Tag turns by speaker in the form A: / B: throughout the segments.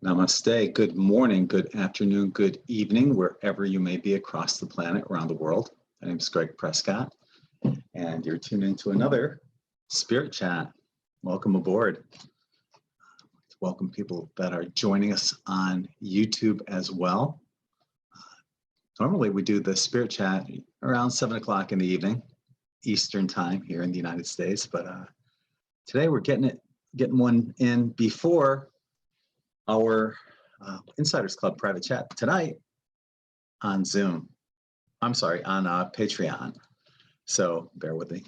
A: Namaste. Good morning, good afternoon, good evening, wherever you may be across the planet, around the world. My name is Greg Prescott, and you're tuned into another Spirit Chat. Welcome aboard. Welcome people that are joining us on YouTube as well. Normally we do the Spirit Chat around 7 o'clock in the evening, Eastern time here in the United States, but today we're getting one in before our Insiders Club private chat tonight on Zoom. I'm sorry, on Patreon. So bear with me.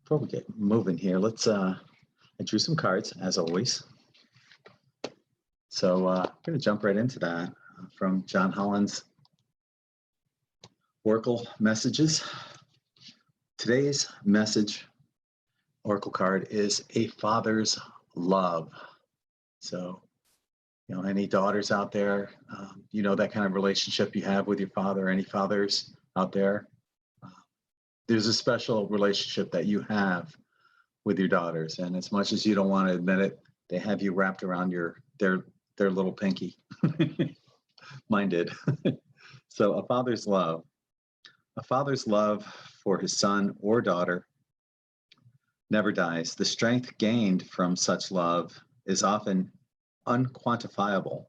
A: Before we get moving here, let's, I drew some cards as always. So I'm going to jump right into that from John Holland's Oracle Messages. Today's message Oracle card is a father's love. So, you know, any daughters out there, you know, that kind of relationship you have with your father, any fathers out there, there's a special relationship that you have with your daughters. And as much as you don't want to admit it, they have you wrapped around their little pinky. Mine did. So a father's love for his son or daughter never dies. The strength gained from such love is often unquantifiable,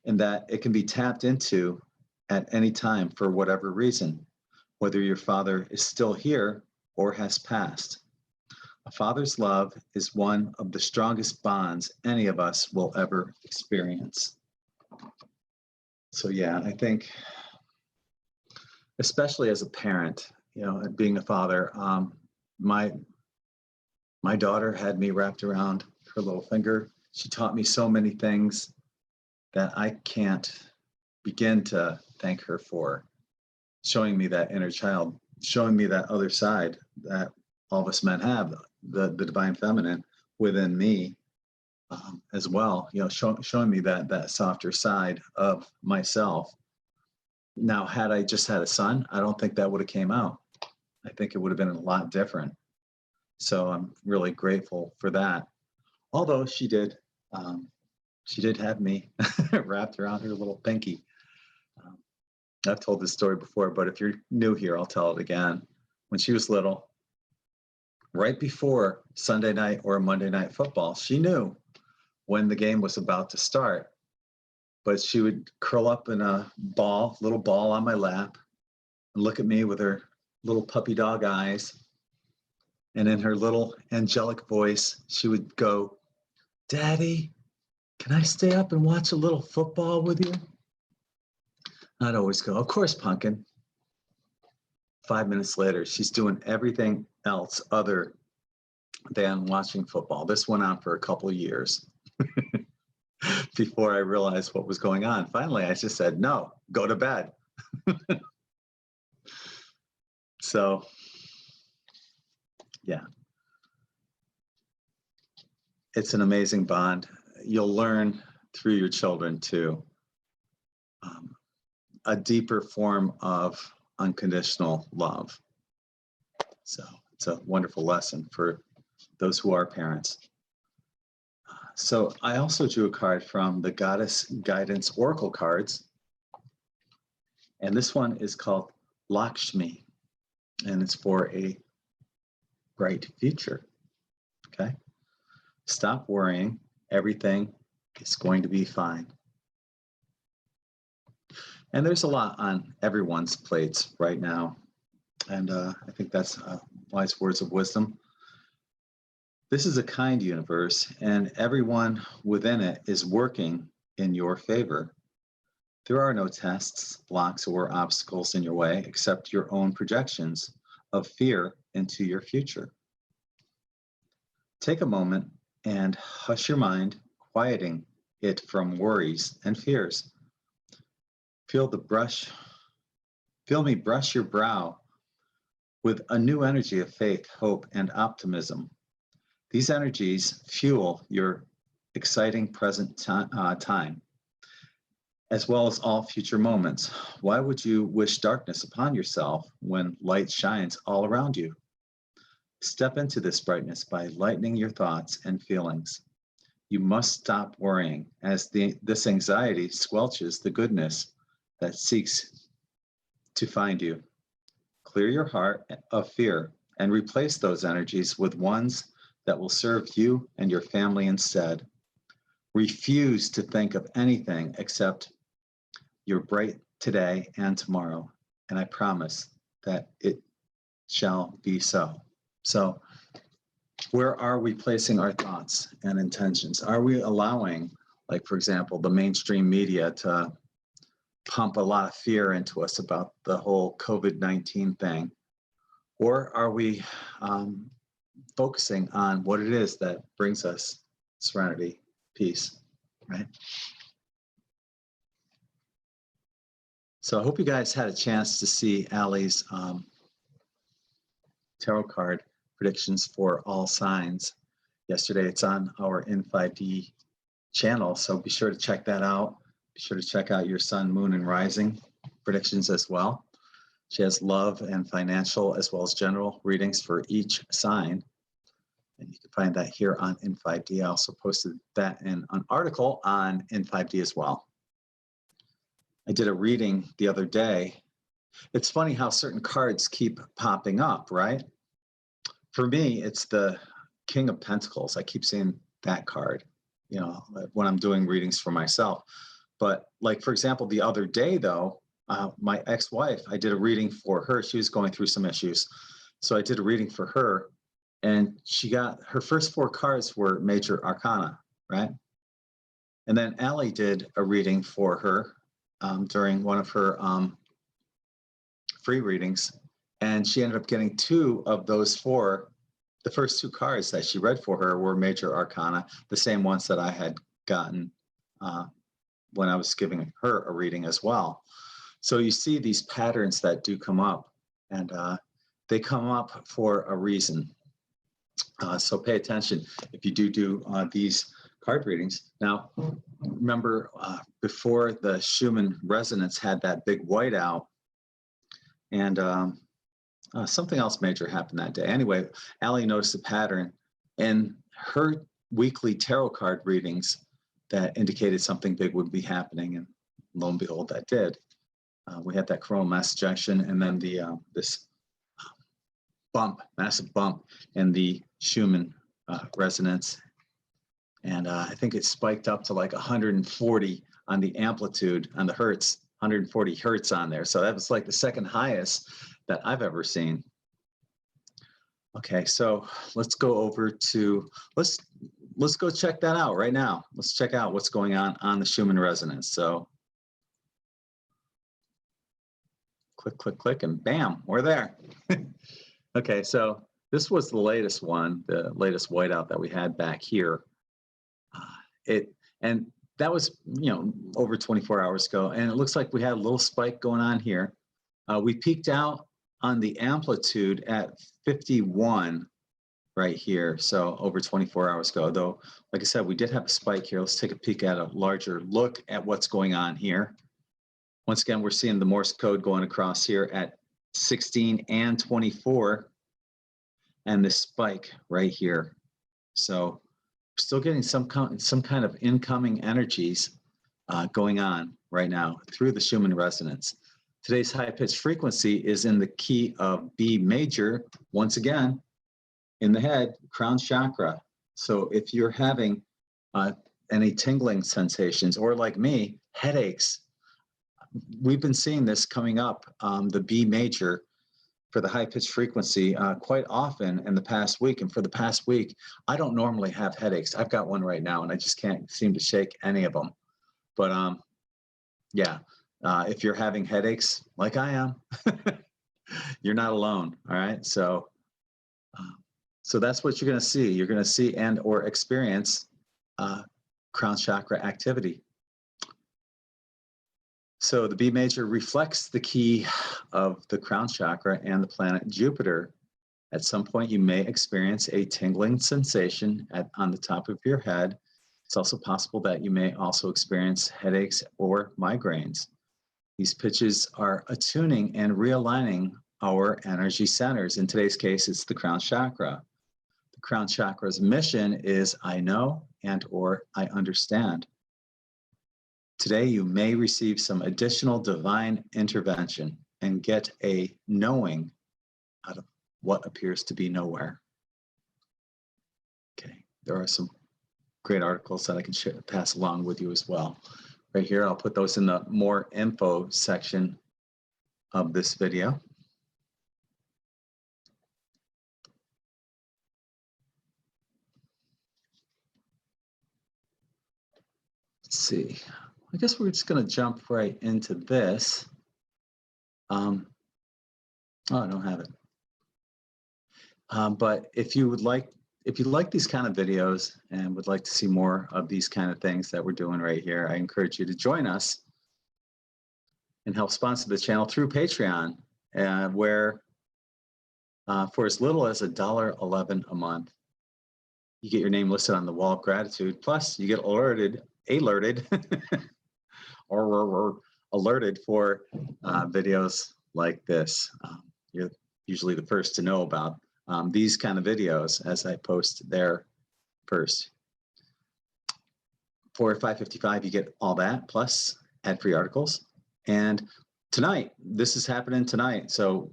A: in that it can be tapped into at any time for whatever reason, whether your father is still here or has passed. A father's love is one of the strongest bonds any of us will ever experience. So yeah, I think, especially as a parent, you know, being a father, my daughter had me wrapped around her little finger. She taught me so many things that I can't begin to thank her for, showing me that inner child, showing me that other side that all of us men have, the divine feminine within me as well, you know, showing me that softer side of myself. Now, had I just had a son, I don't think that would have came out. I think it would have been a lot different. So I'm really grateful for that. Although she did have me wrapped around her little pinky. I've told this story before, but if you're new here, I'll tell it again. When she was little, right before Sunday night or Monday night football, she knew when the game was about to start, but she would curl up in a little ball on my lap and look at me with her little puppy dog eyes. And in her little angelic voice, she would go, "Daddy, can I stay up and watch a little football with you?" I'd always go, "Of course, Pumpkin." 5 minutes later, she's doing everything else other than watching football. This went on for a couple of years before I realized what was going on. Finally, I just said, "No, go to bed." So, yeah. It's an amazing bond. You'll learn through your children too, a deeper form of unconditional love. So it's a wonderful lesson for those who are parents. So I also drew a card from the Goddess Guidance Oracle cards. And this one is called Lakshmi, and it's for a bright future. Okay. Stop worrying. Everything is going to be fine. And there's a lot on everyone's plates right now. And I think that's wise words of wisdom. This is a kind universe, and everyone within it is working in your favor. There are no tests, blocks, or obstacles in your way except your own projections of fear into your future. Take a moment and hush your mind, quieting it from worries and fears. Feel me brush your brow with a new energy of faith, hope, and optimism. These energies fuel your exciting present time, as well as all future moments. Why would you wish darkness upon yourself when light shines all around you? Step into this brightness by lightening your thoughts and feelings. You must stop worrying, as this anxiety squelches the goodness that seeks to find you. Clear your heart of fear and replace those energies with ones that will serve you and your family instead. Refuse to think of anything except your bright today and tomorrow, and I promise that it shall be so. So, where are we placing our thoughts and intentions? Are we allowing, like, for example, the mainstream media to pump a lot of fear into us about the whole COVID-19 thing? Or are we focusing on what it is that brings us serenity, peace, right? So I hope you guys had a chance to see Allie's tarot card predictions for all signs yesterday. It's on our In5D channel, so be sure to check that out. Be sure to check out your sun, moon, and rising predictions as well. She has love and financial as well as general readings for each sign. And you can find that here on In5D. I also posted that in an article on In5D as well. I did a reading the other day. It's funny how certain cards keep popping up, right? For me, it's the King of Pentacles. I keep seeing that card, you know, when I'm doing readings for myself. But like, for example, the other day though, my ex-wife, I did a reading for her. She was going through some issues. So I did a reading for her, and she got, her first 4 cards were major arcana, right? And then Allie did a reading for her during one of her free readings, and she ended up getting 2 of those 4. The first 2 cards that she read for her were major arcana, the same ones that I had gotten when I was giving her a reading as well. So you see these patterns that do come up, and they come up for a reason. So pay attention if you do these card readings. Now, remember before the Schumann Resonance had that big whiteout, and something else major happened that day. Anyway, Allie noticed a pattern in her weekly tarot card readings that indicated something big would be happening, and lo and behold, that did. We had that coronal mass ejection, and then the this massive bump in the Schumann resonance, and I think it spiked up to like 140 on the amplitude, on the hertz, 140 hertz on there. So that was like the second highest that I've ever seen. Okay, so let's go over to, let's go check that out right now. Let's check out what's going on the Schumann resonance. So click, click, click, and bam, we're there. Okay, so this was the latest one, the latest whiteout that we had back here. And that was, you know, over 24 hours ago, and it looks like we had a little spike going on here. We peaked out on the amplitude at 51 right here, so over 24 hours ago. Though, like I said, we did have a spike here. Let's take a peek at a larger look at what's going on here. Once again, we're seeing the Morse code going across here at 16 and 24, and this spike right here. So we're still getting some kind of incoming energies going on right now through the Schumann resonance. Today's high-pitched frequency is in the key of B major, once again, in the head, crown chakra. So if you're having any tingling sensations, or like me, headaches, we've been seeing this coming up, the B major for the high-pitched frequency quite often in the past week. And for the past week, I don't normally have headaches. I've got one right now, and I just can't seem to shake any of them. But yeah, if you're having headaches like I am, you're not alone, all right? So, so that's what you're gonna see. You're gonna see and or experience crown chakra activity. So the B major reflects the key of the crown chakra and the planet Jupiter. At some point, you may experience a tingling sensation on the top of your head. It's also possible that you may also experience headaches or migraines. These pitches are attuning and realigning our energy centers. In today's case, it's the crown chakra. The crown chakra's mission is I know and or I understand. Today, you may receive some additional divine intervention and get a knowing out of what appears to be nowhere. Okay, there are some great articles that I can pass along with you as well. Right here, I'll put those in the more info section of this video. Let's see. I guess we're just going to jump right into this. Oh, I don't have it. But if you like these kind of videos and would like to see more of these kind of things that we're doing right here, I encourage you to join us and help sponsor the channel through Patreon, where for as little as $1.11 a month, you get your name listed on the wall of gratitude. Plus, you get alerted or alerted for videos like this. You're usually the first to know about these kind of videos as I post there first. For $5.55, you get all that plus ad-free articles. And tonight, this is happening tonight. So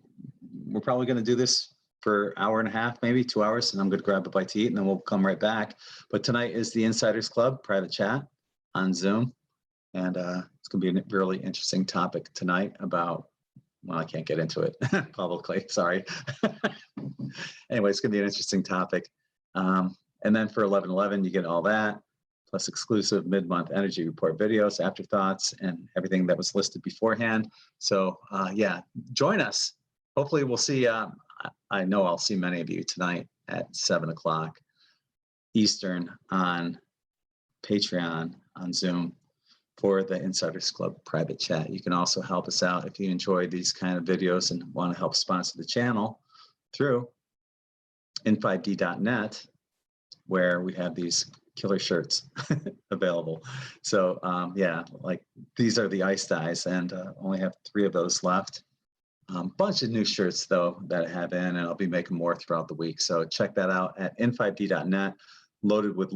A: we're probably going to do this for an hour and a half, maybe 2 hours, and I'm going to grab a bite to eat, and then we'll come right back. But tonight is the Insiders Club private chat on Zoom, and it's going to be a really interesting topic tonight about, well, I can't get into it publicly, sorry. Anyway, it's going to be an interesting topic. And then for $11.11, you get all that, plus exclusive mid-month energy report videos, afterthoughts, and everything that was listed beforehand. So yeah, join us. Hopefully we'll see, I know I'll see many of you tonight at 7 o'clock Eastern on Patreon on Zoom for the Insiders Club private chat. You can also help us out if you enjoy these kind of videos and want to help sponsor the channel through In5D.net, where we have these killer shirts available. So yeah, like these are the ice dyes, and only have 3 of those left. Bunch of new shirts though that I have in, and I'll be making more throughout the week. So check that out at In5D.net, loaded with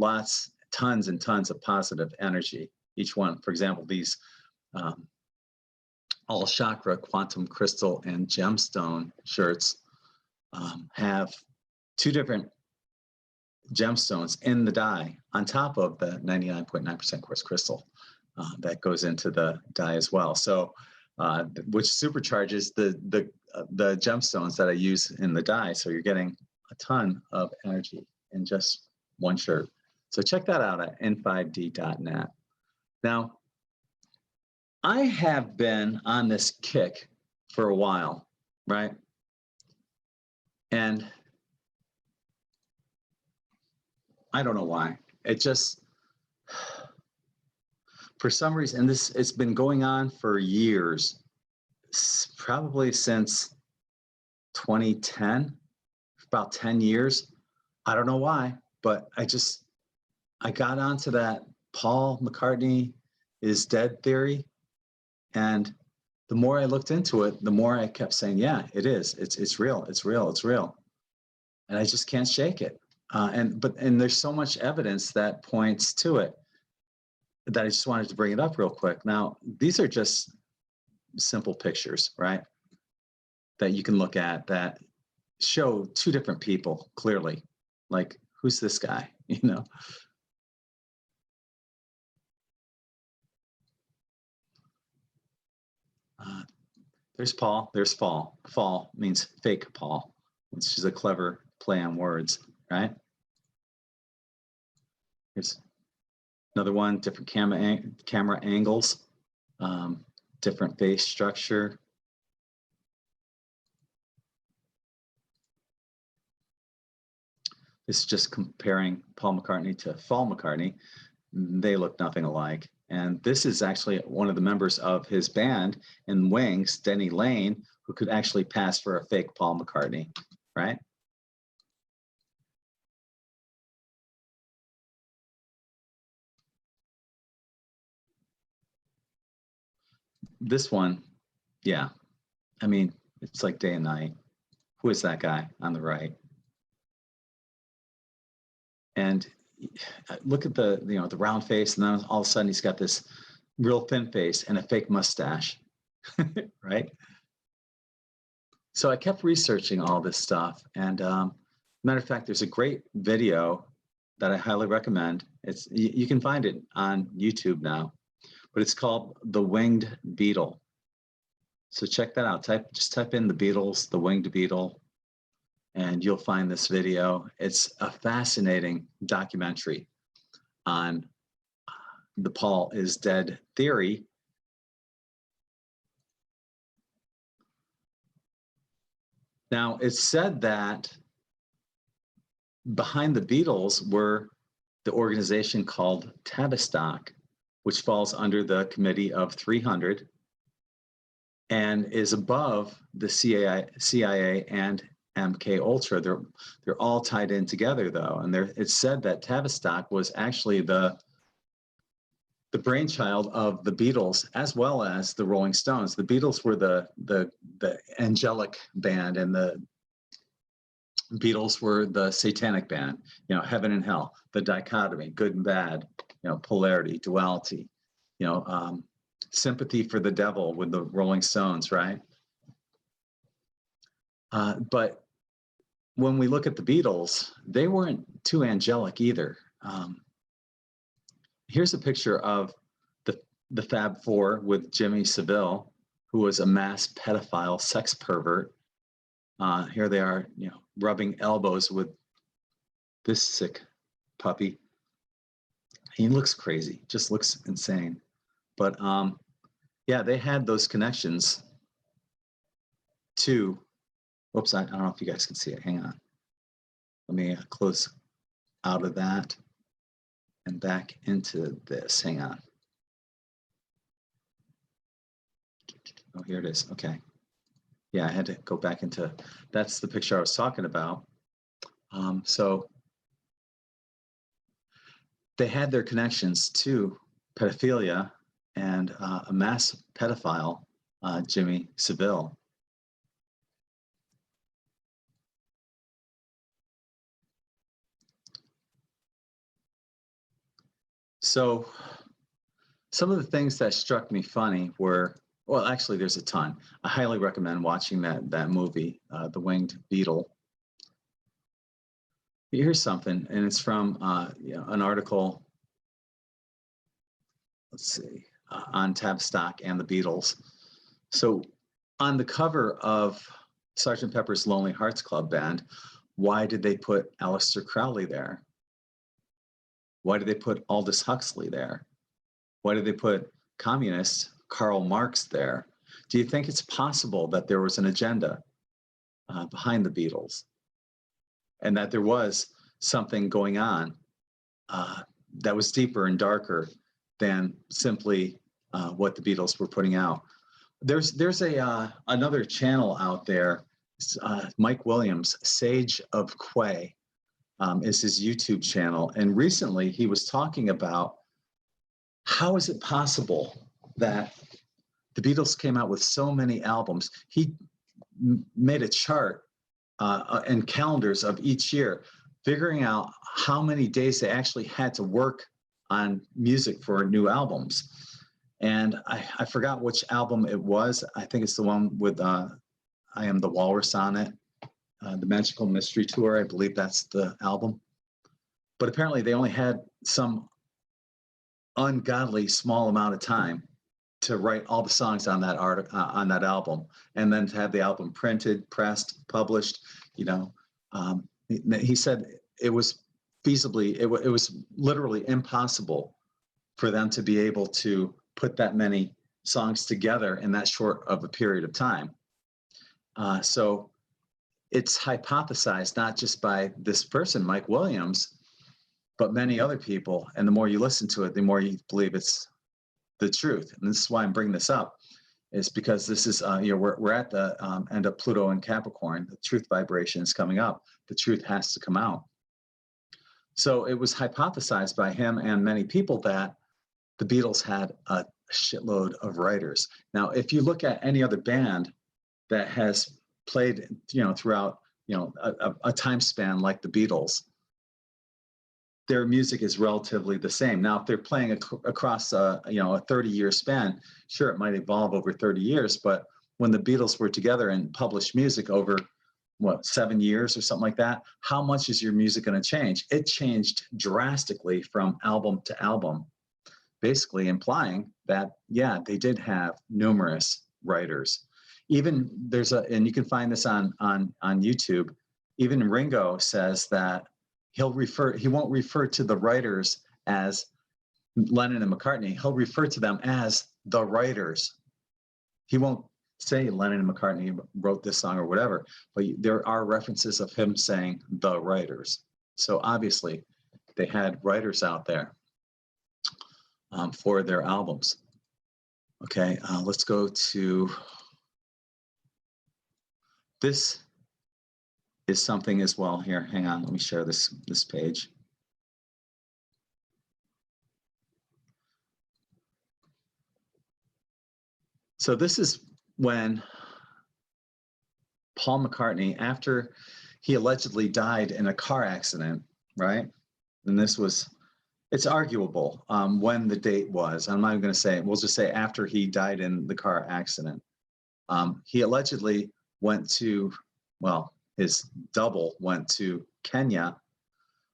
A: tons and tons of positive energy. Each one, for example, these all chakra, quantum crystal, and gemstone shirts have 2 different gemstones in the die on top of the 99.9% quartz crystal that goes into the die as well. So which supercharges the gemstones that I use in the die. So you're getting a ton of energy in just one shirt. So check that out at in5d.net. Now, I have been on this kick for a while, right? And I don't know why. It just, for some reason, and it's been going on for years, probably since 2010, about 10 years. I don't know why, but I got onto that Paul McCartney is dead theory. And the more I looked into it, the more I kept saying, yeah, it is. It's real. It's real. It's real. And I just can't shake it. And there's so much evidence that points to it that I just wanted to bring it up real quick. Now, these are just simple pictures, right? That you can look at that show 2 different people clearly. Like, who's this guy? You know? There's Paul, there's Faul. Faul means fake Paul, which is a clever play on words, right? Here's another one, different camera angles, different face structure. This is just comparing Paul McCartney to Faul McCartney. They look nothing alike. And this is actually one of the members of his band in Wings, Denny Lane, who could actually pass for a fake Paul McCartney, right? This one, yeah. I mean, It's like day and night. Who is that guy on the right? And look at the, you know, the round face, and then all of a sudden he's got this real thin face and a fake mustache, right? So I kept researching all this stuff, and matter of fact, there's a great video that I highly recommend. It's you can find it on YouTube now, but it's called The Winged Beetle. So check that out. Just type in the Beatles, the Winged Beetle, and you'll find this video. It's a fascinating documentary on the Paul is dead theory. Now, it's said that behind the Beatles were the organization called Tavistock, which falls under the Committee of 300 and is above the CIA and MK Ultra. They're all tied in together, though, and it's said that Tavistock was actually the brainchild of the Beatles as well as the Rolling Stones. The Beatles were the angelic band, and the Beatles were the satanic band. You know, heaven and hell, the dichotomy, good and bad. You know, polarity, duality. You know, sympathy for the devil with the Rolling Stones, right? But when we look at the Beatles, they weren't too angelic either. Here's a picture of the Fab Four with Jimmy Savile, who was a mass pedophile sex pervert. Here they are, you know, rubbing elbows with this sick puppy. He looks crazy, just looks insane. But yeah, they had those connections to, whoops, I don't know if you guys can see it. Hang on. Let me close out of that and back into this. Hang on. Oh, here it is. Okay. Yeah, I had to go back into, that's the picture I was talking about. So they had their connections to pedophilia and a mass pedophile, Jimmy Savile. So some of the things that struck me funny were, well, actually, there's a ton. I highly recommend watching that movie, The Winged Beetle. Here's something, and it's from you know, an article, let's see, on Tavistock and the Beatles. So on the cover of Sgt. Pepper's Lonely Hearts Club Band, why did they put Aleister Crowley there? Why did they put Aldous Huxley there? Why did they put communist Karl Marx there? Do you think it's possible that there was an agenda behind the Beatles, and that there was something going on that was deeper and darker than simply what the Beatles were putting out? There's another channel out there, Mike Williams, Sage of Quay, is his YouTube channel, and recently he was talking about how is it possible that the Beatles came out with so many albums. He made a chart and calendars of each year, figuring out how many days they actually had to work on music for new albums. And I forgot which album it was. I think it's the one with I Am the Walrus on it, the Magical Mystery Tour. I believe that's the album. But apparently they only had some ungodly small amount of time to write all the songs on that on that album, and then to have the album printed, pressed, published. You know, he said it was feasibly, it was literally impossible for them to be able to put that many songs together in that short of a period of time. So it's hypothesized not just by this person, Mike Williams, but many other people. And the more you listen to it, the more you believe it's the truth. And this is why I'm bringing this up, is because this is, you know, we're at the end of Pluto and Capricorn. The truth vibration is coming up. The truth has to come out. So it was hypothesized by him and many people that the Beatles had a shitload of writers. Now, if you look at any other band that has played, throughout, a time span like the Beatles, their music is relatively the same. Now, if they're playing across a 30-year span, sure, it might evolve over 30 years, but when the Beatles were together and published music over, 7 years or something like that, how much is your music going to change? It changed drastically from album to album, basically implying that, yeah, they did have numerous writers. Even and you can find this on YouTube, even Ringo says that he won't refer to the writers as Lennon and McCartney. He'll refer to them as the writers. He won't say Lennon and McCartney wrote this song or whatever, but there are references of him saying the writers. So obviously they had writers out there for their albums. Okay, let's go to, this is something as well here. Hang on, let me share this page. So this is when Paul McCartney, after he allegedly died in a car accident, right? And it's arguable when the date was. I'm not even going to say it. We'll just say after he died in the car accident. He allegedly went to, his double went to Kenya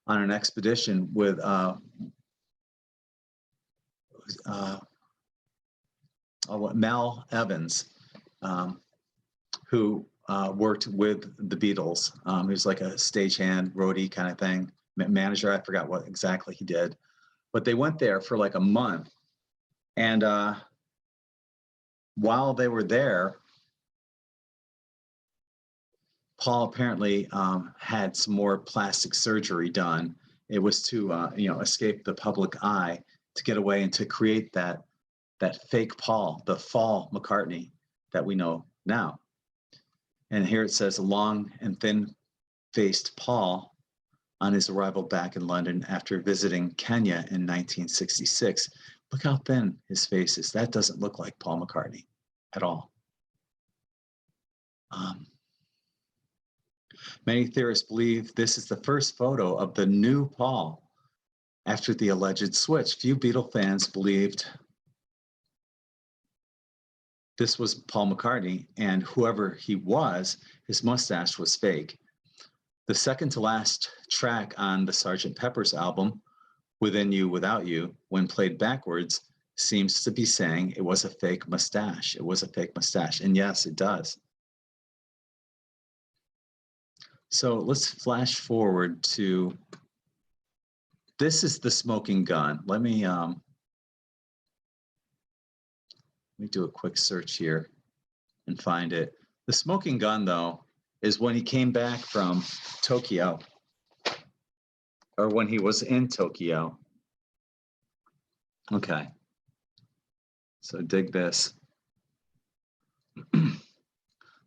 A: on an expedition with Mal Evans, who worked with the Beatles. He was like a stagehand, roadie kind of thing, manager. I forgot what exactly he did. But they went there for like a month. And while they were there, Paul apparently had some more plastic surgery done. It was to, escape the public eye, to get away and to create that fake Paul, the Faul McCartney that we know now. And here it says, a long and thin-faced Paul on his arrival back in London after visiting Kenya in 1966. Look how thin his face is. That doesn't look like Paul McCartney at all. Many theorists believe this is the first photo of the new Paul after the alleged switch. Few Beatle fans believed this was Paul McCartney, and whoever he was, his mustache was fake. The second to last track on the Sgt. Pepper's album, Within You, Without You, when played backwards, seems to be saying it was a fake mustache. It was a fake mustache, and yes, it does. So let's flash forward to, this is the smoking gun. Let me do a quick search here and find it. The smoking gun, though, is when he came back from Tokyo, or when he was in Tokyo. Okay, so dig this.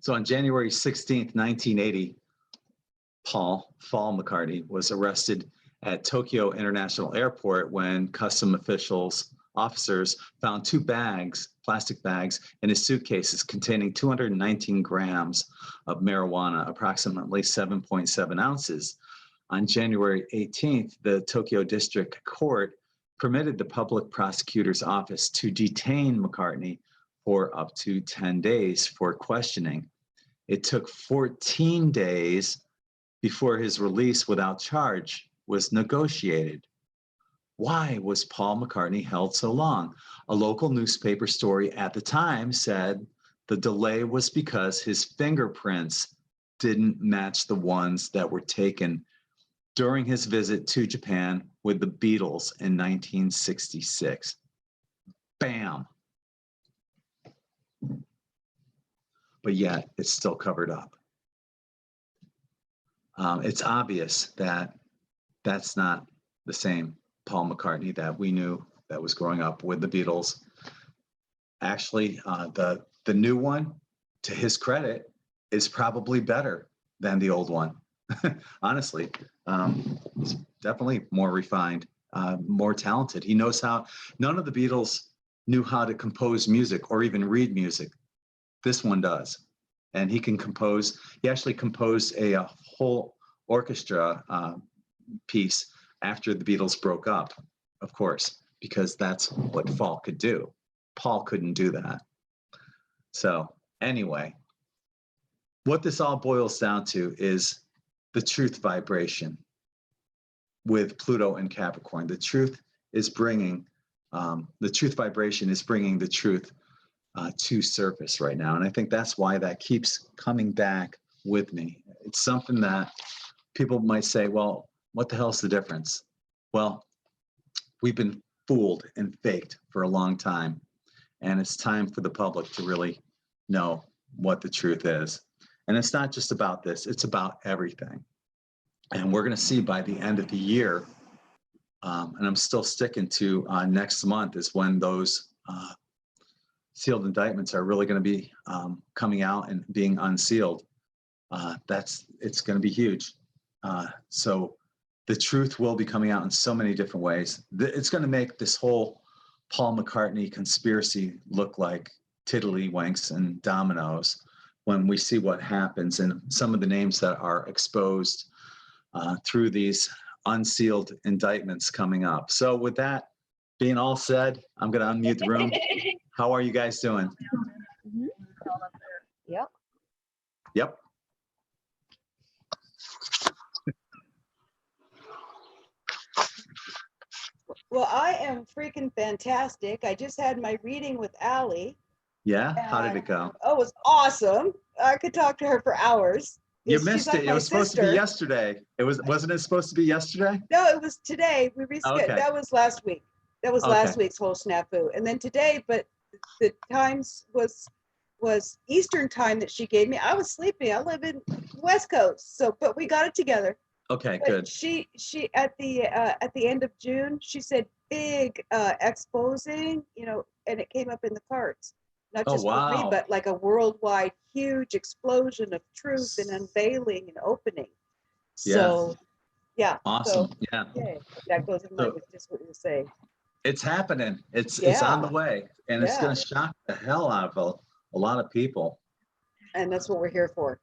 A: So on January 16th, 1980, Faul McCartney was arrested at Tokyo International Airport when custom officers found 2 plastic bags in his suitcases containing 219 grams of marijuana, approximately 7.7 ounces. On January 18th, the Tokyo District Court permitted the public prosecutor's office to detain McCartney for up to 10 days for questioning. It took 14 days before his release without charge was negotiated. Why was Paul McCartney held so long? A local newspaper story at the time said the delay was because his fingerprints didn't match the ones that were taken during his visit to Japan with the Beatles in 1966. Bam. But yet it's still covered up. It's obvious that that's not the same Paul McCartney that we knew that was growing up with the Beatles. Actually, the new one, to his credit, is probably better than the old one. Honestly, he's definitely more refined, more talented. He knows how. None of the Beatles knew how to compose music or even read music. This one does. and he can compose. He actually composed a whole orchestra piece after the Beatles broke up, of course, because that's what Faul could do. Paul couldn't do that. So anyway, what this all boils down to is the truth vibration with Pluto and Capricorn. The truth is bringing, the truth vibration is bringing the truth to surface right now. And I think that's why that keeps coming back with me. It's something that people might say, well, what the hell's the difference? Well, we've been fooled and faked for a long time. And it's time for the public to really know what the truth is. And it's not just about this, it's about everything. And we're going to see by the end of the year, and I'm still sticking to next month is when those sealed indictments are really going to be coming out and being unsealed. It's going to be huge. So the truth will be coming out in so many different ways. It's going to make this whole Paul McCartney conspiracy look like tiddlywinks and dominoes when we see what happens and some of the names that are exposed through these unsealed indictments coming up. So with that being all said, I'm going to unmute the room. How are you guys doing?
B: Mm-hmm. Yep.
A: Yep.
B: Well, I am freaking fantastic. I just had my reading with Allie.
A: Yeah? How did it go?
B: Oh, it was awesome. I could talk to her for hours.
A: You missed it.
B: Like
A: it was supposed to be yesterday. Wasn't it supposed to be yesterday?
B: No, it was today. We rescheduled.
A: Okay.
B: That was last week. That was last week's whole snafu. And then today, but the times was Eastern time that she gave me. I was sleeping. I live in West Coast. So, but we got it together.
A: Okay,
B: but
A: good.
B: She at the end of June, she said big exposing, and it came up in the cards. Not just for me, but like a worldwide huge explosion of truth and unveiling and opening. So, yeah.
A: Awesome.
B: So,
A: yeah.
B: Okay. That goes in line with just what you were saying.
A: It's happening. It's on the way, and it's going to shock the hell out of a lot of people.
B: And that's what we're here for.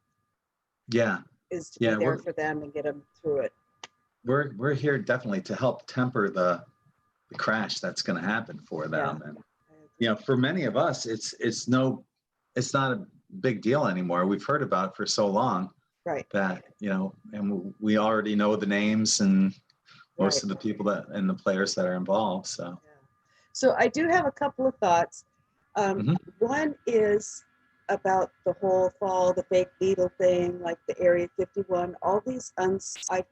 A: Yeah.
B: Is to be there for them and get them through it.
A: We're here definitely to help temper the crash that's going to happen for them. And for many of us, it's not a big deal anymore. We've heard about it for so long,
B: right?
A: That and we already know the names and most of the people and the players that are involved.
B: So I do have a couple of thoughts. One is about the whole Faul, the fake Beetle thing, like the Area 51, all these I've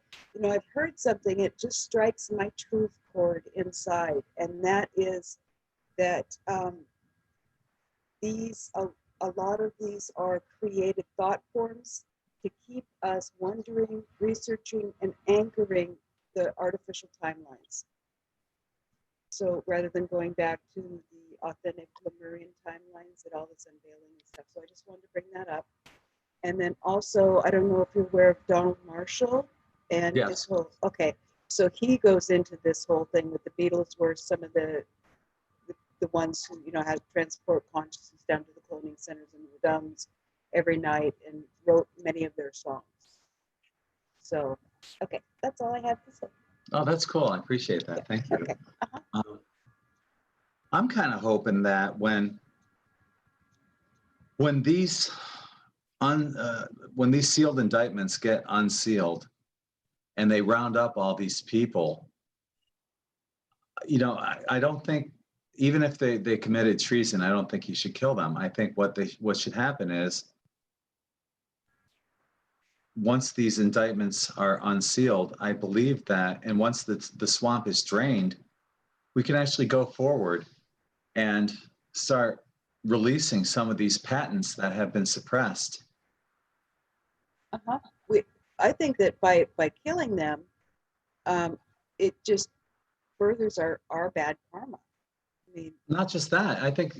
B: heard something. It just strikes my truth chord inside, and that is that a lot of these are created thought forms to keep us wondering, researching, and anchoring the artificial timelines. So rather than going back to the authentic Lemurian timelines and all this unveiling and stuff. So I just wanted to bring that up. And then also, I don't know if you're aware of Donald Marshall and his whole, so he goes into this whole thing with the Beatles, where some of the ones who, had transport consciousness down to the cloning centers and the Dums every night and wrote many of their songs. So, that's all I have to say.
A: Oh, that's cool. I appreciate that. Thank you.
B: Okay.
A: I'm kind of hoping that when these sealed indictments get unsealed and they round up all these people, I don't think, even if they committed treason, I don't think you should kill them. I think what should happen is, once these indictments are unsealed, I believe that, and once the swamp is drained, we can actually go forward and start releasing some of these patents that have been suppressed.
B: I think that by killing them, it just furthers our bad karma. I mean,
A: not just that. I think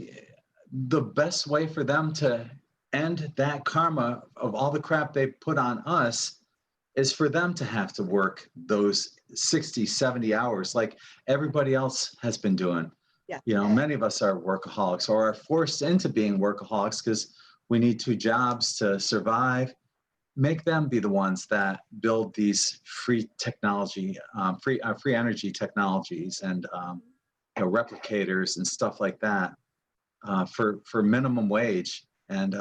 A: the best way for them to end that karma of all the crap they put on us is for them to have to work those 60, 70 hours like everybody else has been doing.
B: Yeah.
A: Many of us are workaholics or are forced into being workaholics because we need two jobs to survive. Make them be the ones that build these free technology, free energy technologies, and replicators and stuff like that for minimum wage. And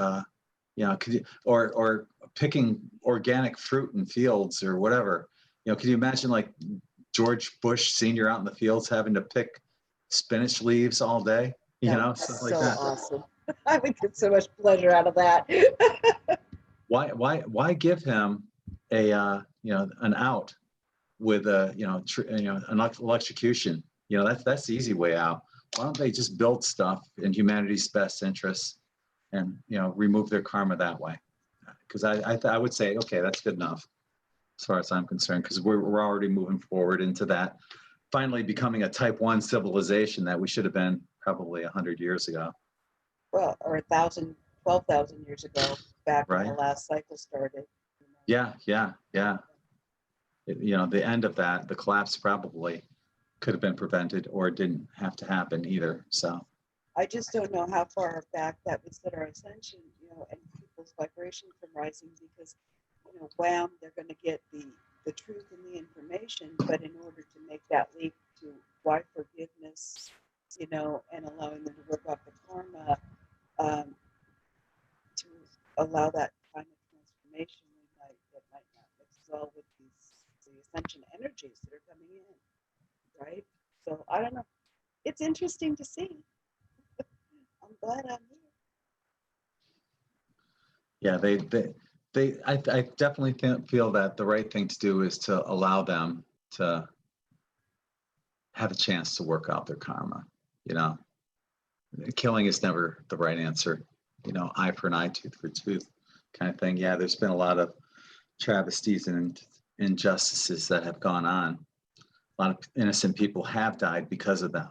A: could you, or picking organic fruit in fields or whatever. Can you imagine like George Bush Sr. out in the fields having to pick spinach leaves all day? Stuff like that.
B: Awesome. I would get so much pleasure out of that.
A: Why give him a an out with an electrocution? That's the easy way out. Why don't they just build stuff in humanity's best interests and remove their karma that way? Because I would say, okay, that's good enough as far as I'm concerned, because we're already moving forward into that, finally becoming a type 1 civilization that we should have been probably 100 years ago.
B: Well, or 1,000, 12,000 years ago, back when the
A: Right.
B: last cycle started.
A: Yeah. The end of that, the collapse probably could have been prevented, or it didn't have to happen either. So
B: I just don't know how far back that would set our ascension, and people's vibration from rising, because, wham, they're going to get the truth and the information, but in order to make that leap to why forgiveness, and allowing them to work off the karma, to allow that kind of transformation, that might not mix well with the ascension energies that are coming in, right? So I don't know. It's interesting to see. I'm glad I'm here.
A: Yeah, I definitely feel that the right thing to do is to allow them to have a chance to work out their karma. Killing is never the right answer. Eye for an eye, tooth for tooth kind of thing. Yeah, there's been a lot of travesties and injustices that have gone on. A lot of innocent people have died because of them,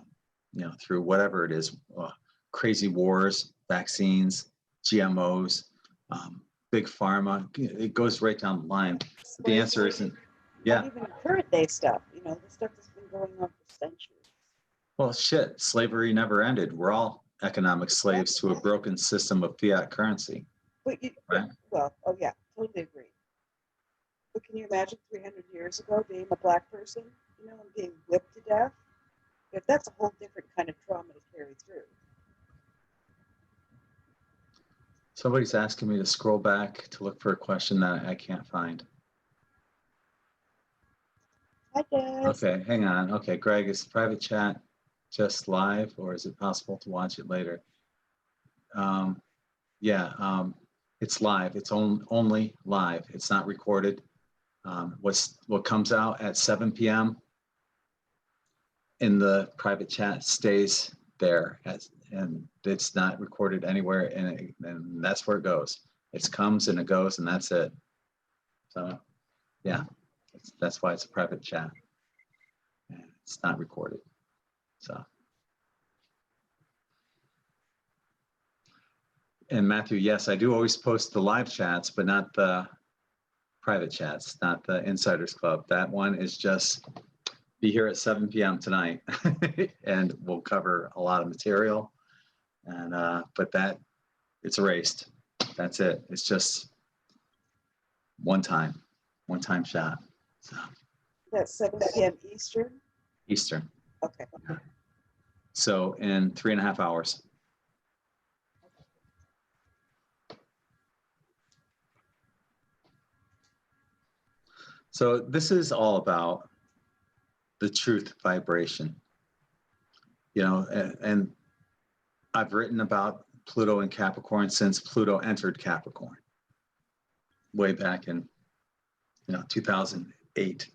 A: through whatever it is, crazy wars, vaccines, GMOs, big pharma. It goes right down the line. But the answer isn't,
B: Not even current day stuff, the stuff that's been going on for centuries.
A: Well, shit, slavery never ended. We're all economic slaves to a broken system of fiat currency.
B: But
A: right?
B: Well, oh yeah, totally agree. But can you imagine 300 years ago being a black person, and being whipped to death? That's a whole different kind of trauma to carry through.
A: Somebody's asking me to scroll back to look for a question that I can't find.
B: Hi, Des.
A: Okay, hang on. Okay, Greg, is private chat just live, or is it possible to watch it later? It's live. It's only live. It's not recorded. What comes out at 7 p.m. in the private chat stays there, and it's not recorded anywhere, and that's where it goes. It comes and it goes, and that's it. So, yeah, that's why it's a private chat. And it's not recorded. So, and Matthew, yes, I do always post the live chats, but not the private chats, not the Insiders Club. That one is just be here at 7 p.m. tonight, and we'll cover a lot of material. And but it's erased. That's it. It's just one time shot. So.
B: That's 7 p.m. Eastern?
A: Eastern.
B: Okay.
A: Yeah. So in 3.5 hours. So this is all about the truth vibration. And I've written about Pluto and Capricorn since Pluto entered Capricorn, way back in 2008.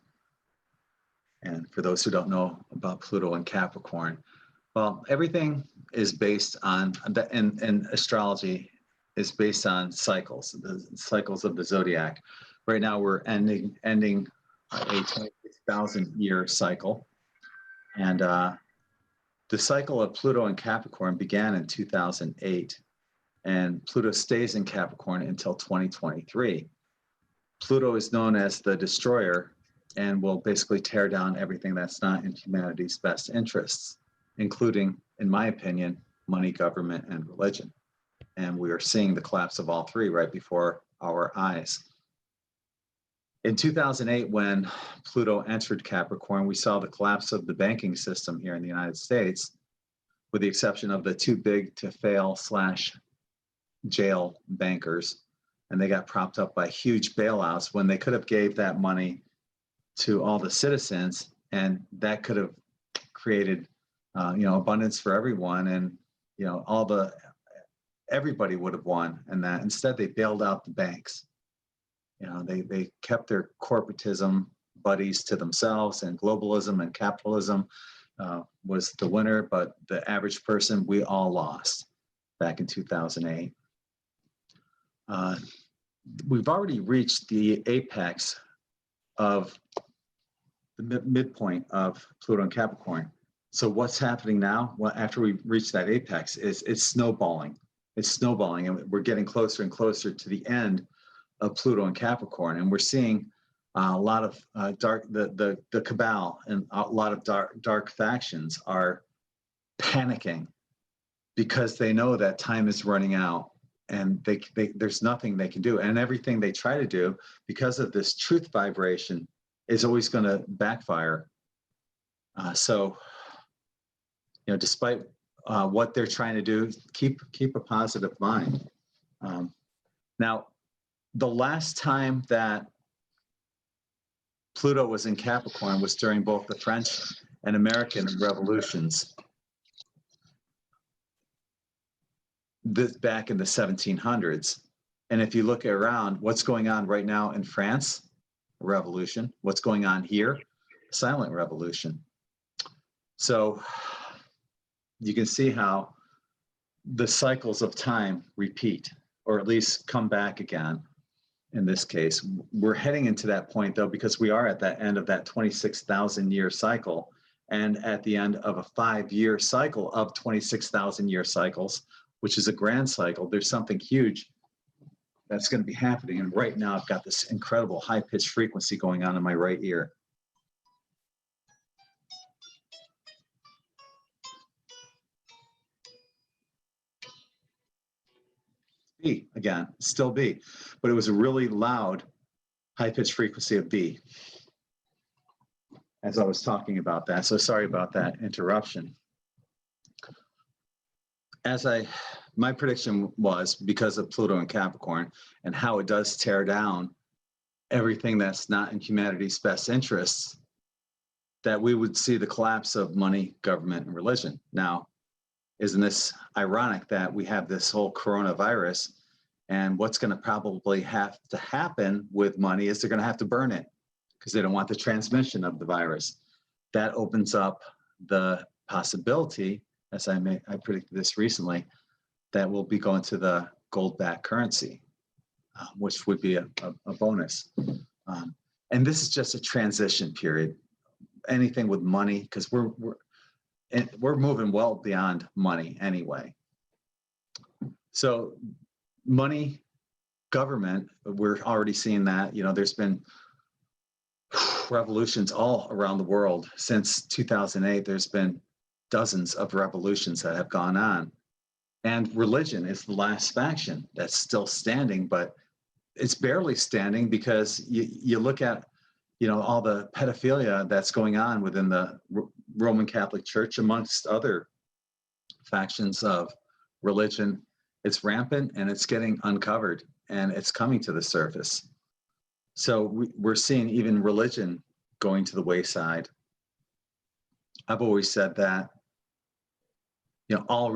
A: And for those who don't know about Pluto and Capricorn, well, everything is based on, and astrology is based on cycles, the cycles of the zodiac. Right now we're ending a 26,000 year cycle. And the cycle of Pluto and Capricorn began in 2008, and Pluto stays in Capricorn until 2023. Pluto is known as the destroyer and will basically tear down everything that's not in humanity's best interests, including, in my opinion, money, government, and religion. And we are seeing the collapse of all three right before our eyes. In 2008, when Pluto entered Capricorn, we saw the collapse of the banking system here in the United States, with the exception of the too big to fail / jail bankers. And they got propped up by huge bailouts when they could have gave that money to all the citizens, and that could have created abundance for everyone, and everybody would have won. And that instead they bailed out the banks. They kept their corporatism buddies to themselves, and globalism and capitalism was the winner, but the average person, we all lost back in 2008. We've already reached the apex of the midpoint of Pluto and Capricorn. So what's happening now? Well, after we reach that apex, is it's snowballing. It's snowballing, and we're getting closer and closer to the end of Pluto and Capricorn, and we're seeing a lot of the cabal and a lot of dark factions are panicking because they know that time is running out, and there's nothing they can do, and everything they try to do because of this truth vibration is always going to backfire. So, despite what they're trying to do, keep a positive mind. Now, the last time that Pluto was in Capricorn was during both the French and American revolutions. This back in the 1700s. And if you look around, what's going on right now in France? A revolution. What's going on here? A silent revolution. So you can see how the cycles of time repeat, or at least come back again. In this case, we're heading into that point, though, because we are at that end of that 26,000 year cycle, and at the end of a 5-year cycle of 26,000 year cycles, which is a grand cycle. There's something huge that's going to be happening. And right now I've got this incredible high pitched frequency going on in my right ear. B again, still B, but it was a really loud high pitched frequency of B as I was talking about that. So sorry about that interruption. My prediction was, because of Pluto and Capricorn and how it does tear down everything that's not in humanity's best interests, that we would see the collapse of money, government, and religion. Now, isn't this ironic that we have this whole coronavirus, and what's going to probably have to happen with money is they're going to have to burn it because they don't want the transmission of the virus. That opens up the possibility, as I predicted this recently, that we'll be going to the gold-backed currency, which would be a bonus. And this is just a transition period. Anything with money, because we're moving well beyond money anyway. So money, government, we're already seeing that. There's been revolutions all around the world since 2008. There's been dozens of revolutions that have gone on. And religion is the last faction that's still standing, but it's barely standing because you look at, all the pedophilia that's going on within the Roman Catholic Church, amongst other factions of religion. It's rampant, and it's getting uncovered, and it's coming to the surface. So we're seeing even religion going to the wayside. I've always said that, all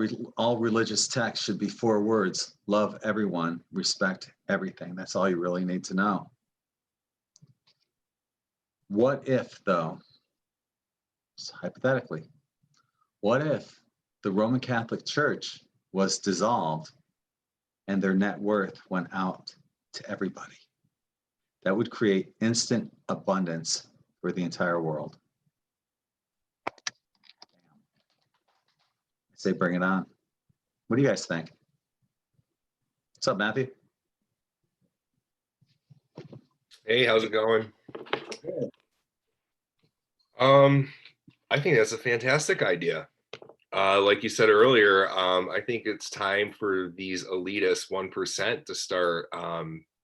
A: religious texts should be 4 words: love everyone, respect everything. That's all you really need to know. What if, though, hypothetically, what if the Roman Catholic Church was dissolved and their net worth went out to everybody? That would create instant abundance for the entire world. I say bring it on. What do you guys think? What's up, Matthew?
C: Hey, how's it going?
A: Good.
C: I think that's a fantastic idea. Like you said earlier, I think it's time for these elitist 1% to start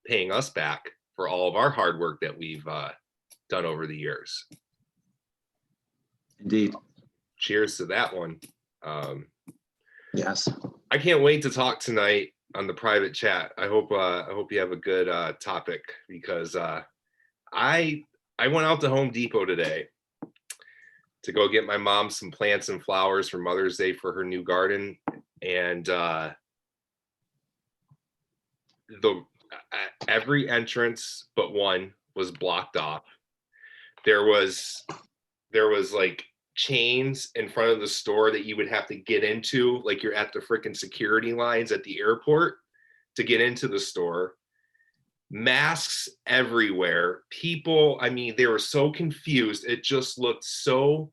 C: paying us back for all of our hard work that we've done over the years.
A: Indeed.
C: Cheers to that one.
A: Yes.
C: I can't wait to talk tonight on the private chat. I hope you have a good topic, because I went out to Home Depot today to go get my mom some plants and flowers for Mother's Day for her new garden, and every entrance but one was blocked off. There was like chains in front of the store that you would have to get into, like you're at the freaking security lines at the airport to get into the store. Masks everywhere. People, I mean, they were so confused. It just looked so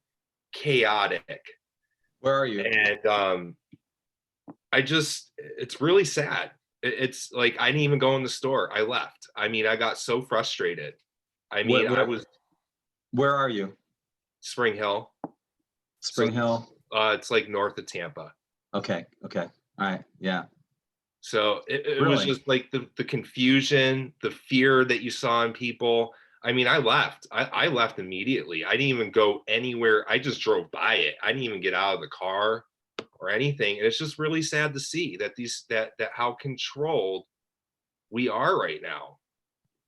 C: chaotic.
A: Where are you?
C: And it's really sad. It's like, I didn't even go in the store. I left. I mean, I got so frustrated. I mean,
A: Where are you?
C: Spring Hill.
A: Spring Hill?
C: It's like north of Tampa.
A: Okay. All right. Yeah.
C: So it
A: Really?
C: was just like the confusion, the fear that you saw in people. I mean, I left. I left immediately. I didn't even go anywhere. I just drove by it. I didn't even get out of the car or anything. And it's just really sad to see that that how controlled we are right now.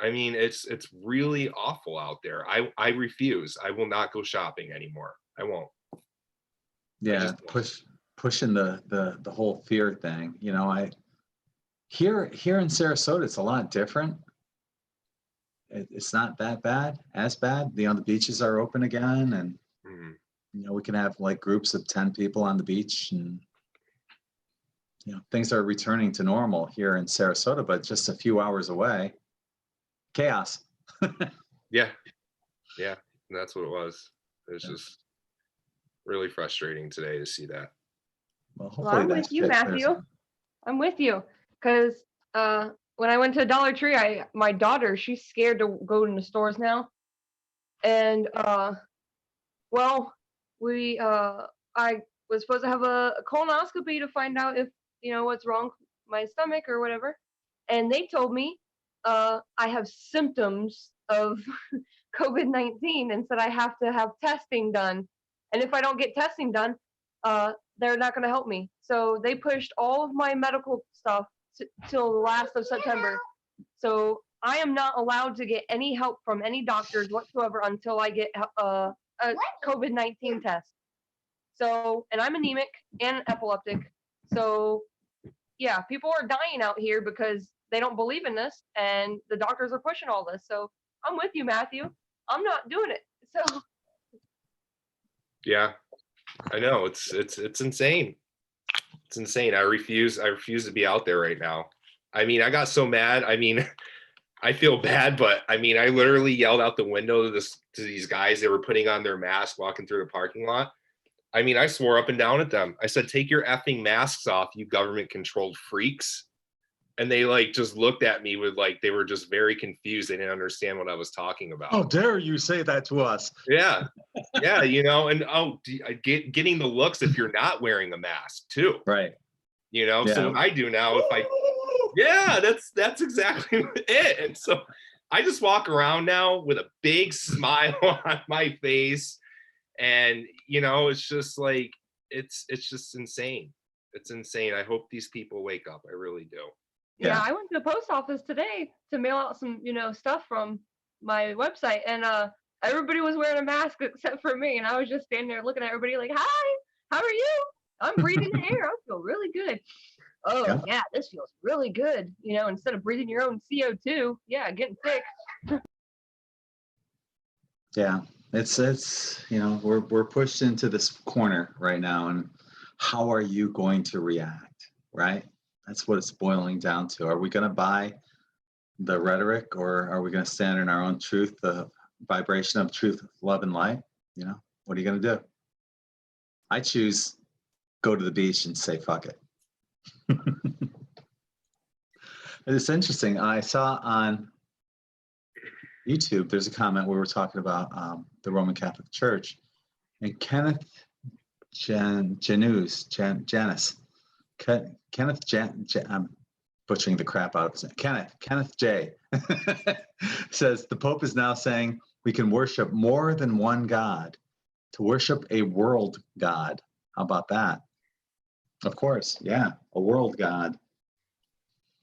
C: I mean, it's really awful out there. I refuse. I will not go shopping anymore. I won't.
A: Yeah, pushing the whole fear thing. You know, here in Sarasota, it's a lot different. It's not that bad, as bad. You know, the beaches are open again, and you know, we can have like groups of 10 people on the beach, and you know, things are returning to normal here in Sarasota, but just a few hours away. Chaos.
C: Yeah, that's what it was. It's just really frustrating today to see that.
A: Well,
D: Well, I'm with you, Matthew. I'm with you, because when I went to Dollar Tree, my daughter, she's scared to go in the stores now, and well, I was supposed to have a colonoscopy to find out if what's wrong with my stomach or whatever, and they told me I have symptoms of COVID-19 and said I have to have testing done, and if I don't get testing done, they're not going to help me. So they pushed all of my medical stuff till the last of September. So I am not allowed to get any help from any doctors whatsoever until I get a COVID-19 test. So, and I'm anemic and epileptic. So yeah, people are dying out here because they don't believe in this, and the doctors are pushing all this. So I'm with you, Matthew. I'm not doing it. So
C: yeah, I know, it's insane. It's insane. I refuse to be out there right now. I mean, I got so mad. I mean, I feel bad, but I mean, I literally yelled out the window to these guys. They were putting on their masks walking through the parking lot. I mean, I swore up and down at them. I said, take your effing masks off, you government controlled freaks. And they like just looked at me with like, they were just very confused. They didn't understand what I was talking about.
A: How dare you say that to us?
C: Yeah. Yeah. You know, and getting the looks if you're not wearing a mask too.
A: Right.
C: You know,
A: Yeah.
C: so what I do now, that's exactly it. And so I just walk around now with a big smile on my face. And, you know, it's just like, it's just insane. It's insane. I hope these people wake up. I really do.
D: Yeah, I went to the post office today to mail out some, stuff from my website, and everybody was wearing a mask except for me, and I was just standing there looking at everybody like, "Hi, how are you? I'm breathing the air. I feel really good. Oh yeah, this feels really good. Instead of breathing your own CO2, yeah, getting sick."
A: Yeah, it's we're pushed into this corner right now, and how are you going to react, right? That's what it's boiling down to. Are we going to buy the rhetoric, or are we going to stand in our own truth, the vibration of truth, love, and light? What are you going to do? I choose go to the beach and say fuck it. It's interesting. I saw on YouTube, there's a comment where we're talking about the Roman Catholic Church, and Kenneth Janice. Kenneth I'm butchering the crap out of it. Kenneth J. says the Pope is now saying we can worship more than one God, to worship a world God. How about that? Of course, yeah, a world God,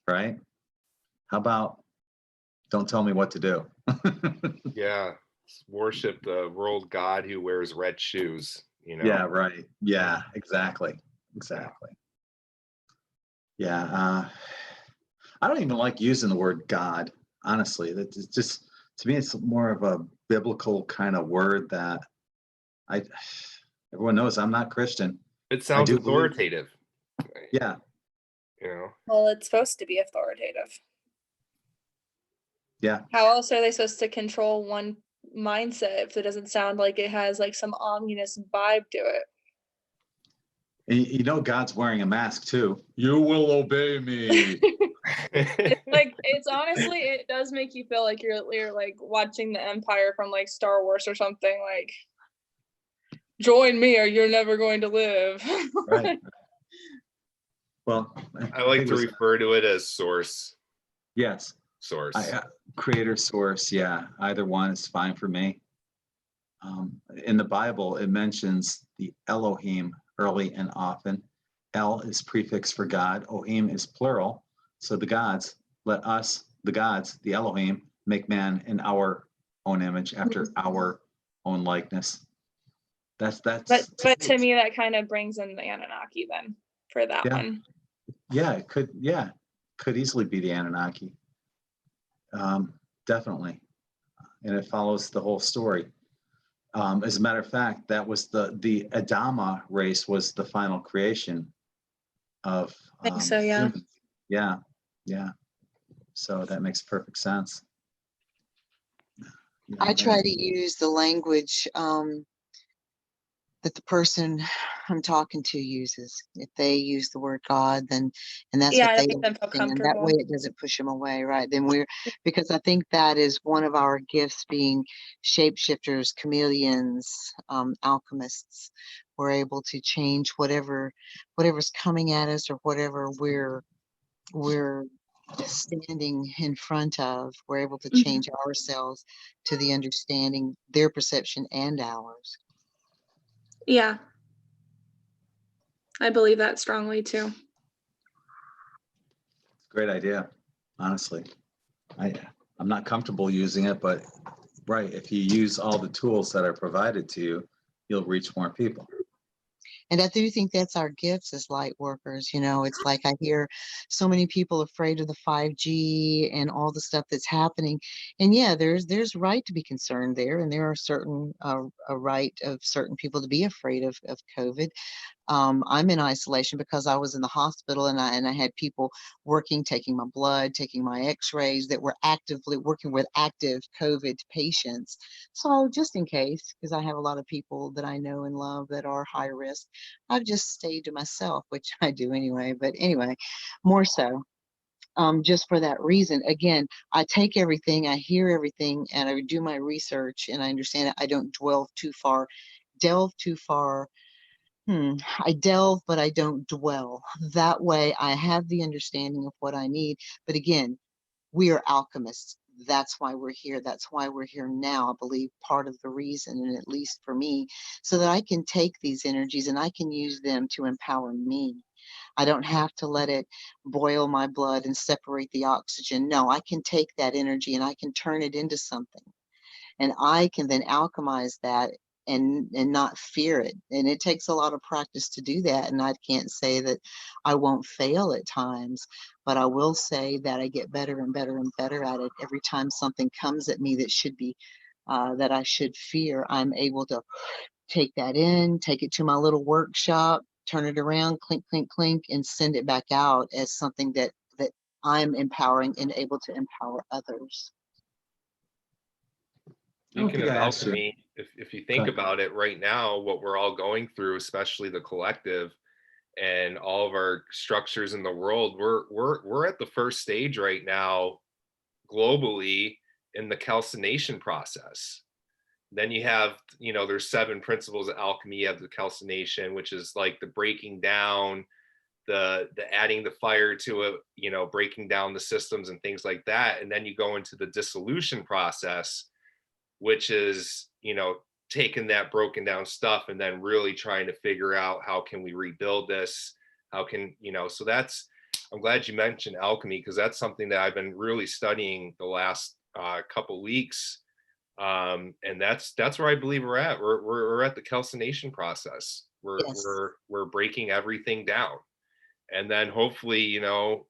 A: right? How about don't tell me what to do?
C: Yeah, worship the world god who wears red shoes, you know.
A: Yeah, right. Yeah, exactly. Yeah, I don't even like using the word God, honestly. That's just, to me, it's more of a biblical kind of word that I, everyone knows I'm not Christian.
C: It sounds
A: do believe-
C: authoritative.
A: Yeah,
C: You know.
E: Well, it's supposed to be authoritative.
A: yeah.
E: How else are they supposed to control one mindset if it doesn't sound like it has like some ominous vibe to it?
A: And you know God's wearing a mask too. You will obey me.
E: Like it's honestly, it does make you feel like you're like watching the Empire from like Star Wars or something. Like, join me or you're never going to live.
A: Right. Well,
C: I like
A: think it
C: to
A: was-
C: refer to it as source.
A: Yes,
C: Source.
A: creator, source. Yeah, either one is fine for me. In the Bible, it mentions the Elohim early and often. El is prefix for God. Ohim is plural. So the gods, let us, the gods, the Elohim, make man in our own image after our own likeness. That's
E: But to me, that kind of brings in the Anunnaki then for that
A: Yeah.
E: one.
A: Yeah, it could easily be the Anunnaki. Definitely. And it follows the whole story. As a matter of fact, that was the Adama race was the final creation of
E: I think so, yeah.
A: humans. Yeah. So that makes perfect sense. You know,
F: I try
A: and-
F: to use the language that the person I'm talking to uses. If they use the word God, then and that's
E: Yeah,
F: what
E: I
F: they
E: make them feel
F: understand. That way
E: comfortable.
F: it doesn't push them away, right? Then because I think that is one of our gifts, being shapeshifters, chameleons, alchemists. We're able to change whatever's coming at us or whatever we're standing in front of. We're able to change ourselves to the understanding, their perception and ours.
E: Yeah. I believe that strongly too.
A: Great idea, honestly. I'm not comfortable using it, but right, if you use all the tools that are provided to you, you'll reach more people.
F: And I do think that's our gifts as light workers. You know, it's like I hear so many people afraid of the 5G and all the stuff that's happening. And yeah, there's right to be concerned there. And there are certain a right of certain people to be afraid of COVID. I'm in isolation because I was in the hospital and I had people working, taking my blood, taking my x-rays that were actively working with active COVID patients. So just in case, because I have a lot of people that I know and love that are high risk, I've just stayed to myself, which I do anyway. But anyway, more so. Just for that reason, again, I take everything, I hear everything, and I do my research and I understand it. I don't delve too far. I delve, but I don't dwell. That way I have the understanding of what I need. But again, we are alchemists. That's why we're here. That's why we're here now. I believe part of the reason, and at least for me, so that I can take these energies and I can use them to empower me. I don't have to let it boil my blood and separate the oxygen. No, I can take that energy and I can turn it into something. And I can then alchemize that and not fear it. And it takes a lot of practice to do that. And I can't say that I won't fail at times, but I will say that I get better and better and better at it. Every time something comes at me that should be that I should fear, I'm able to take that in, take it to my little workshop, turn it around, clink, clink, clink, and send it back out as something that I'm empowering and able to empower others.
C: Speaking of
A: I asked you.
C: alchemy, if you think
A: ahead.
C: about it right now, what we're all going through, especially the collective and all of our structures in the world, we're at the first stage right now globally in the calcination process. Then you have, you know, there's 7 principles of alchemy. You have the calcination, which is like the breaking down, the adding the fire to it, you know, breaking down the systems and things like that. And then you go into the dissolution process, which is, you know, taking that broken down stuff and then really trying to figure out how can we rebuild this? How can, you know, so that's, I'm glad you mentioned alchemy, because that's something that I've been really studying the last couple weeks. And that's where I believe we're at. We're at the calcination process.
F: Yes.
C: We're breaking everything down. And then hopefully, you know,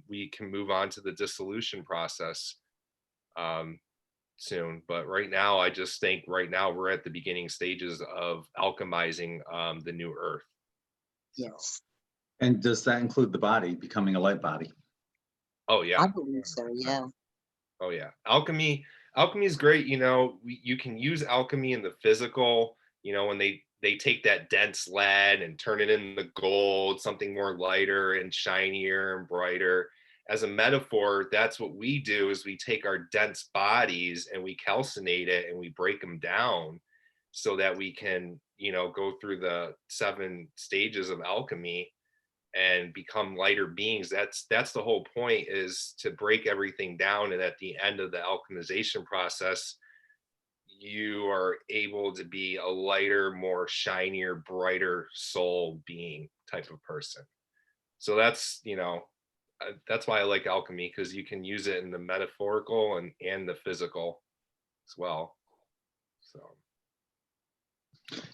C: we can move on to the dissolution process soon. But right now, I just think right now we're at the beginning stages of alchemizing the new earth. So,
F: Yes.
A: And does that include the body becoming a light body?
C: oh yeah.
F: I believe so. Yeah.
C: Oh yeah. Alchemy is great. You know, you can use alchemy in the physical, you know, when they take that dense lead and turn it into gold, something more lighter and shinier and brighter. As a metaphor, that's what we do, is we take our dense bodies and we calcinate it and we break them down so that we can, you know, go through the 7 stages of alchemy and become lighter beings. That's the whole point, is to break everything down. And at the end of the alchemization process, you are able to be a lighter, more shinier, brighter soul being type of person. So that's, you know, that's why I like alchemy, because you can use it in the metaphorical and the physical as well. So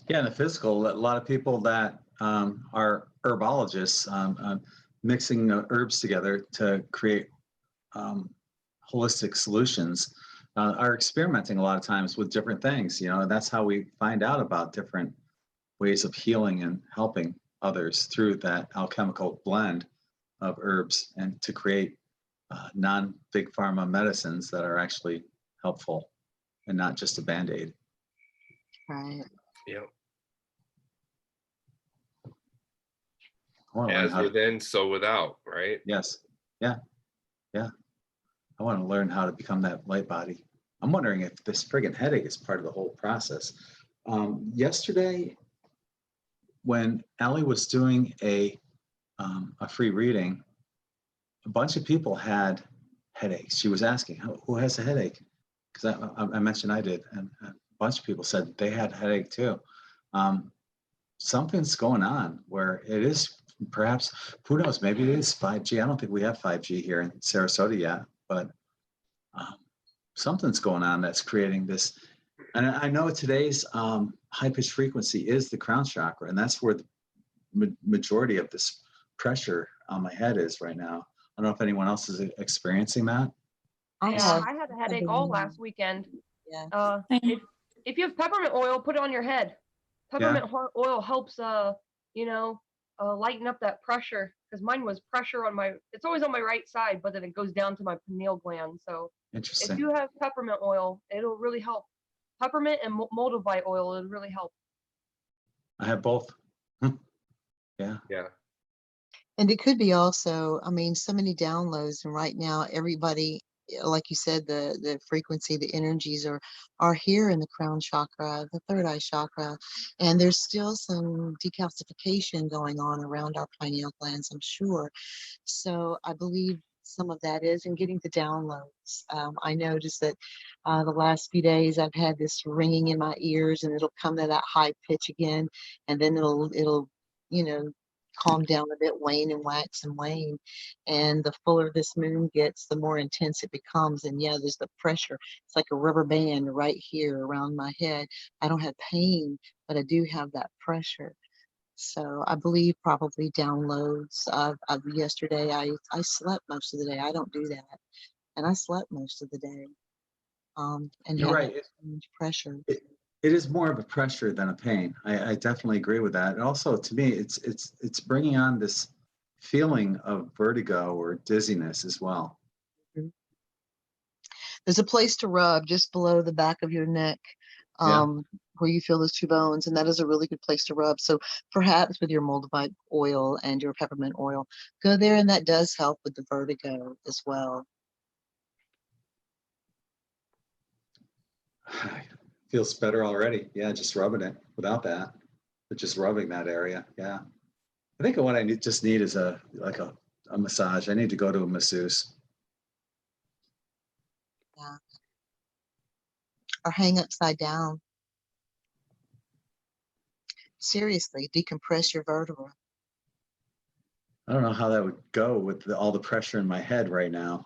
A: Yeah, in the physical, a lot of people that are herbologists, mixing herbs together to create holistic solutions, are experimenting a lot of times with different things. You know, and that's how we find out about different ways of healing and helping others through that alchemical blend of herbs, and to create non-big pharma medicines that are actually helpful and not just a band-aid.
F: Right.
C: yeah,
A: I want to learn
C: as
A: how to,
C: within, so without, right?
A: yes, yeah, yeah. I want to learn how to become that light body. I'm wondering if this friggin' headache is part of the whole process. Yesterday, when Allie was doing a free reading, a bunch of people had headaches. She was asking, who has a headache? Because I mentioned I did, and a bunch of people said they had headache too. Something's going on where it is perhaps, who knows, maybe it is 5G. I don't think we have 5G here in Sarasota yet, but something's going on that's creating this. And I know today's high-pitched frequency is the crown chakra, and that's where the majority of this pressure on my head is right now. I don't know if anyone else is experiencing that.
F: I
D: Yeah,
F: have.
D: I had a headache all last weekend.
F: Yeah.
D: If you have peppermint oil, put it on your head. Peppermint oil helps, you know, lighten up that pressure, because mine was pressure on my, it's always on my right side, but then it goes down to my pineal gland. So
A: Interesting.
D: if you have peppermint oil, it'll really help. Peppermint and moldavite oil, it'll really help.
A: I have both. Yeah.
C: Yeah.
F: And it could be also, I mean, so many downloads, and right now everybody, like you said, the frequency, the energies are here in the crown chakra, the third eye chakra, and there's still some decalcification going on around our pineal glands, I'm sure. So I believe some of that is, and getting the downloads. I noticed that the last few days I've had this ringing in my ears, and it'll come to that high pitch again, and then it'll you know, calm down a bit, wane and wax and wane. And the fuller this moon gets, the more intense it becomes. And yeah, there's the pressure. It's like a rubber band right here around my head. I don't have pain, but I do have that pressure. So I believe probably downloads. Yesterday, I slept most of the day. I don't do that. And I slept most of the day. And
A: You're
F: had
A: right.
F: that huge pressure.
A: It is more of a pressure than a pain. I definitely agree with that. And also, to me, it's bringing on this feeling of vertigo or dizziness as well.
F: Mhm. There's a place to rub just below the back of your neck, where you feel those 2 bones, and that is a really good place to rub. So perhaps with your moldavite oil and your peppermint oil, go there, and that does help with the vertigo as well.
A: Feels better already. Yeah, just rubbing it without that, but just rubbing that area. Yeah. I think what I just need is a massage. I need to go to a masseuse.
F: Yeah. Or hang upside down. Seriously, decompress your vertebra.
A: I don't know how that would go with all the pressure in my head right now.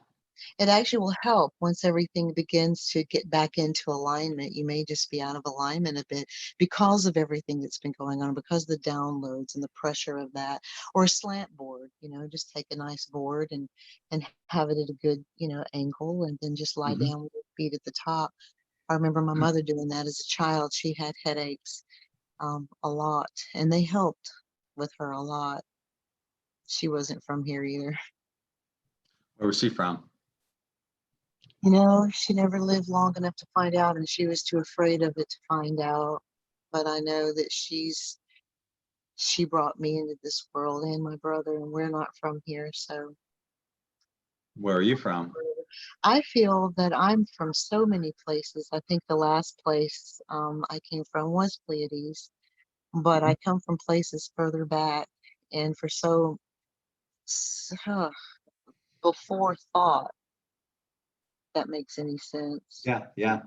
F: It actually will help once everything begins to get back into alignment. You may just be out of alignment a bit because of everything that's been going on, because of the downloads and the pressure of that. Or a slant board, just take a nice board and have it at a good, angle, and then just lie
A: Mhm.
F: down with your feet at the top. I remember my mother doing that as a child. She had headaches a lot, and they helped with her a lot. She wasn't from here either.
A: Where was she from?
F: She never lived long enough to find out, and she was too afraid of it to find out. But I know that she brought me into this world and my brother, and we're not from here. So
A: Where are you from?
F: I feel that I'm from so many places. I think the last place I came from was Pleiades, but I come from places further back, and for before thought, that makes any sense.
A: Yeah, yeah.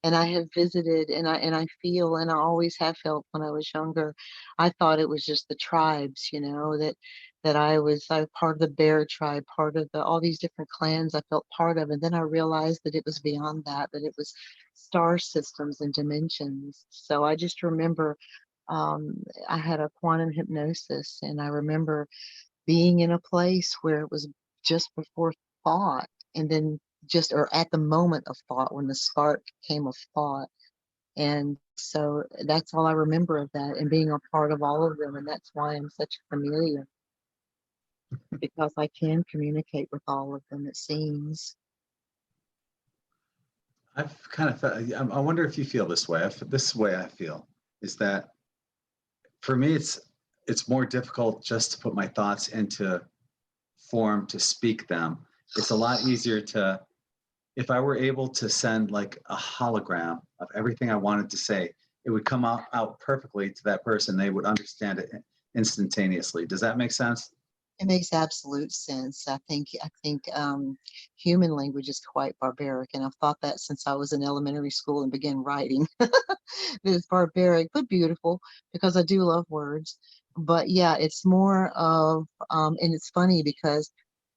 F: And I have visited, and I feel, and I always have felt when I was younger, I thought it was just the tribes, that I was part of the bear tribe, part of all these different clans I felt part of. And then I realized that it was beyond that it was star systems and dimensions. So I just remember I had a quantum hypnosis, and I remember being in a place where it was just before thought, and then just or at the moment of thought, when the spark came of thought. And so that's all I remember of that, and being a part of all of them. And that's why I'm such a chameleon, because I can communicate with all of them, it seems.
A: I've kind of felt, I wonder if you feel this way. This way I feel is that for me, it's more difficult just to put my thoughts into form to speak them. It's a lot easier if I were able to send like a hologram of everything I wanted to say, it would come out perfectly to that person. They would understand it instantaneously. Does that make sense?
F: It makes absolute sense. I think human language is quite barbaric, and I've thought that since I was in elementary school and began writing. That it's barbaric but beautiful, because I do love words. But yeah, it's more of and it's funny because,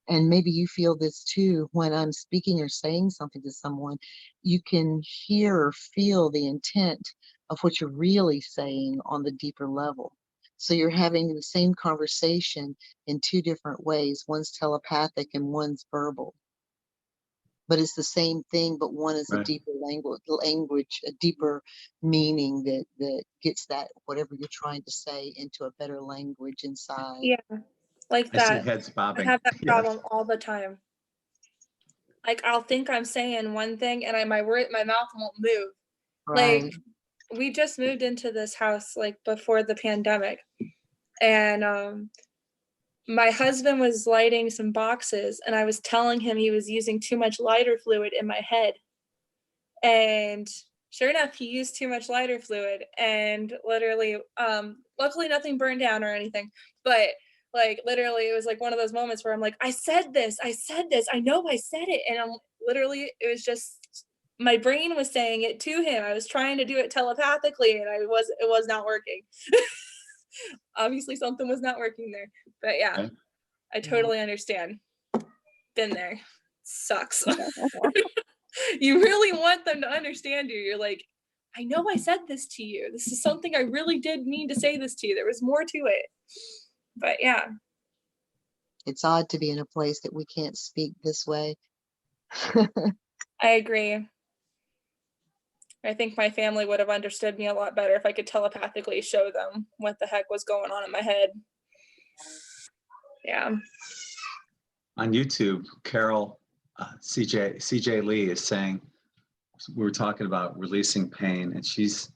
F: and maybe you feel this too, when I'm speaking or saying something to someone, you can hear or feel the intent of what you're really saying on the deeper level. So you're having the same conversation in two different ways. One's telepathic and one's verbal. But it's the same thing, but one is a
A: Right.
F: deeper language, a deeper meaning that gets that whatever you're trying to say into a better language inside.
E: Yeah, like
A: I see
E: that.
A: heads
E: I
A: bobbing.
E: have that
A: Yes.
E: problem all the time. Like I'll think I'm saying one thing and my mouth won't move.
F: Right.
E: Like we just moved into this house like before the pandemic, and my husband was lighting some boxes, and I was telling him he was using too much lighter fluid in my head. And sure enough, he used too much lighter fluid, and literally, luckily nothing burned down or anything, but like literally it was like one of those moments where I'm like, I said this, I know I said it. And I'm literally, it was just my brain was saying it to him. I was trying to do it telepathically, and it was not working. Obviously something was not working there. But yeah,
A: Okay.
E: I totally understand. Been there. Sucks. You really want them to understand you. You're like, I know I said this to you. This is something I really did mean to say this to you. There was more to it. But yeah.
F: It's odd to be in a place that we can't speak this way.
E: I agree. I think my family would have understood me a lot better if I could telepathically show them what the heck was going on in my head. Yeah.
A: On YouTube, Carol CJ Lee is saying, we were talking about releasing pain, and she's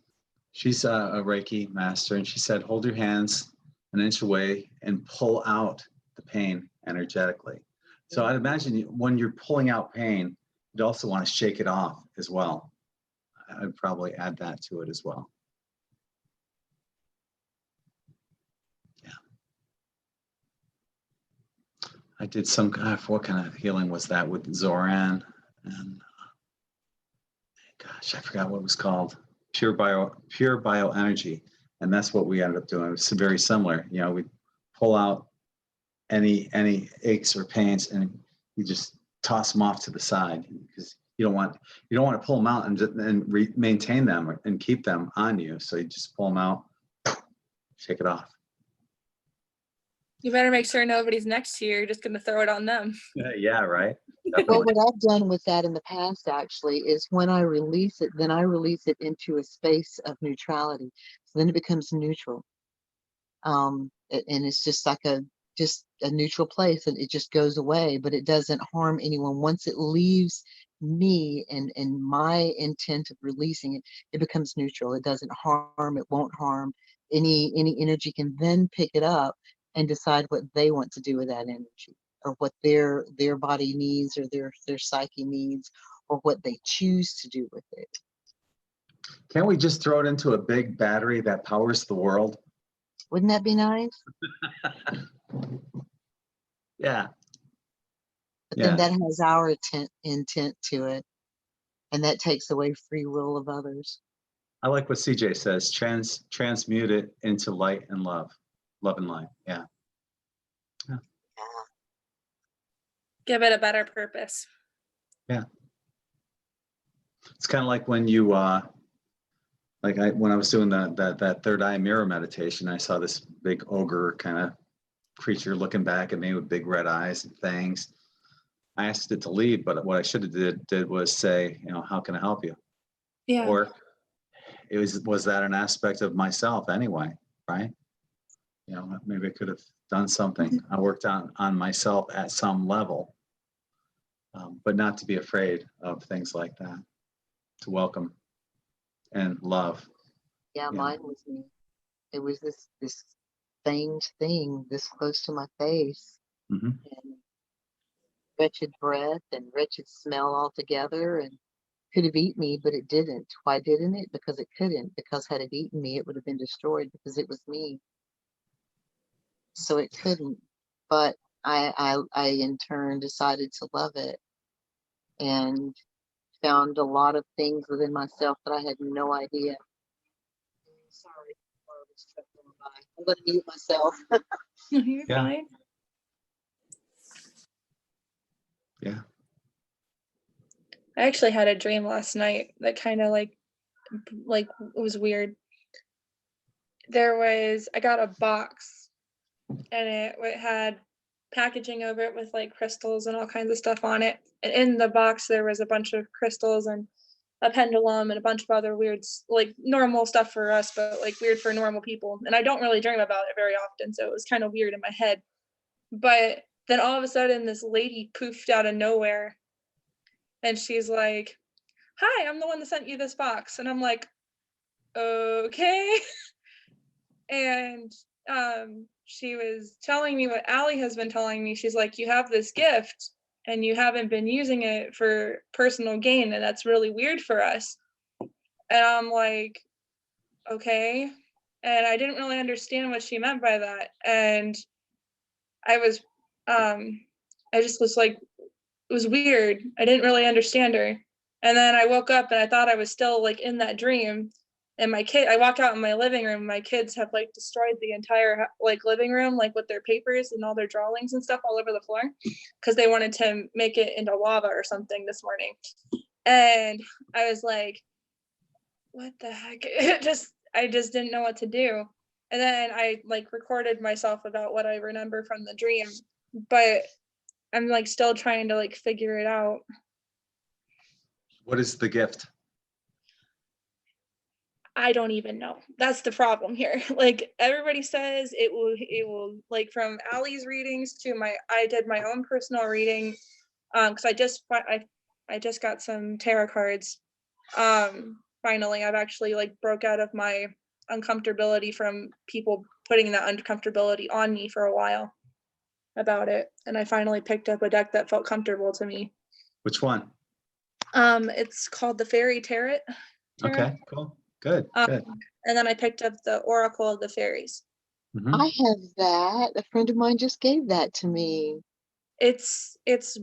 A: a Reiki master, and she said, hold your hands an inch away and pull out the pain energetically. So I'd imagine when you're pulling out pain, you'd also want to shake it off as well. I'd probably add that to it as well. Yeah. I did some, what kind of healing was that with Zoran? And gosh, I forgot what it was called. Pure bioenergy. And that's what we ended up doing. It's very similar. You know, we pull out any aches or pains and you just toss them off to the side because you don't want to pull them out and maintain them and keep them on you. So you just pull them out, shake it off.
E: You better make sure nobody's next to you. You're just going to throw it on them.
A: Yeah, right.
F: Well,
A: Definitely.
F: what I've done with that in the past actually is when I release it, then I release it into a space of neutrality. So then it becomes neutral. And it's just like a neutral place, and it just goes away, but it doesn't harm anyone. Once it leaves me and my intent of releasing it, it becomes neutral. It doesn't harm, it won't harm. Any energy can then pick it up and decide what they want to do with that energy, or what their body needs, or their psyche needs, or what they choose to do with it.
A: Can't we just throw it into a big battery that powers the world?
F: Wouldn't that be nice?
A: Yeah.
F: But
A: Yeah.
F: then that has our intent to it, and that takes away free will of others.
A: I like what CJ says, transmute it into light and love and light. Yeah.
E: Give it a better purpose.
A: Yeah. It's kind of like when you, when I was doing that third eye mirror meditation, I saw this big ogre kind of creature looking back at me with big red eyes and fangs. I asked it to leave, but what I should have did was say, you know, how can I help you?
E: Yeah.
A: Or was that an aspect of myself anyway, right? You know, maybe I could have done something. I worked on myself at some level, but not to be afraid of things like that, to welcome and love.
F: Yeah,
A: Yeah.
F: mine was me. It was this fanged thing this close to my face,
A: Mm-hmm.
F: and wretched breath and wretched smell all together, and could have eaten me, but it didn't. Why didn't it? Because it couldn't. Because had it eaten me, it would have been destroyed because it was me. So it couldn't. But I in turn decided to love it, and found a lot of things within myself that I had no idea. Sorry, this truck going by. I'm going to mute myself.
E: You're
A: Yeah.
E: fine.
A: Yeah.
E: I actually had a dream last night that kind of like it was weird. I got a box, and it had packaging over it with like crystals and all kinds of stuff on it. And in the box there was a bunch of crystals and a pendulum and a bunch of other weird, like normal stuff for us, but like weird for normal people. And I don't really dream about it very often, so it was kind of weird in my head. But then all of a sudden this lady poofed out of nowhere, and she's like, "Hi, I'm the one that sent you this box." And I'm like, okay. And she was telling me what Allie has been telling me. She's like, you have this gift and you haven't been using it for personal gain, and that's really weird for us. And I'm like, okay. And I didn't really understand what she meant by that. And I was I just was like, it was weird. I didn't really understand her. And then I woke up and I thought I was still like in that dream. And I walked out in my living room. My kids have like destroyed the entire like living room, like with their papers and all their drawings and stuff all over the floor, because they wanted to make it into lava or something this morning. And I was like, what the heck? I just didn't know what to do. And then I like recorded myself about what I remember from the dream, but I'm like still trying to like figure it out.
A: What is the gift?
E: I don't even know. That's the problem here. Like everybody says it will like from Allie's readings to I did my own personal reading because I just got some tarot cards. Finally, I've actually like broke out of my uncomfortability from people putting that uncomfortability on me for a while about it, and I finally picked up a deck that felt comfortable to me.
A: Which one?
E: It's called the Fairy Tarot. tarot.
A: Okay, cool. Good, good.
E: And then I picked up the Oracle of the Fairies.
A: Mhm.
F: I have that. A friend of mine just gave that to me.
E: It's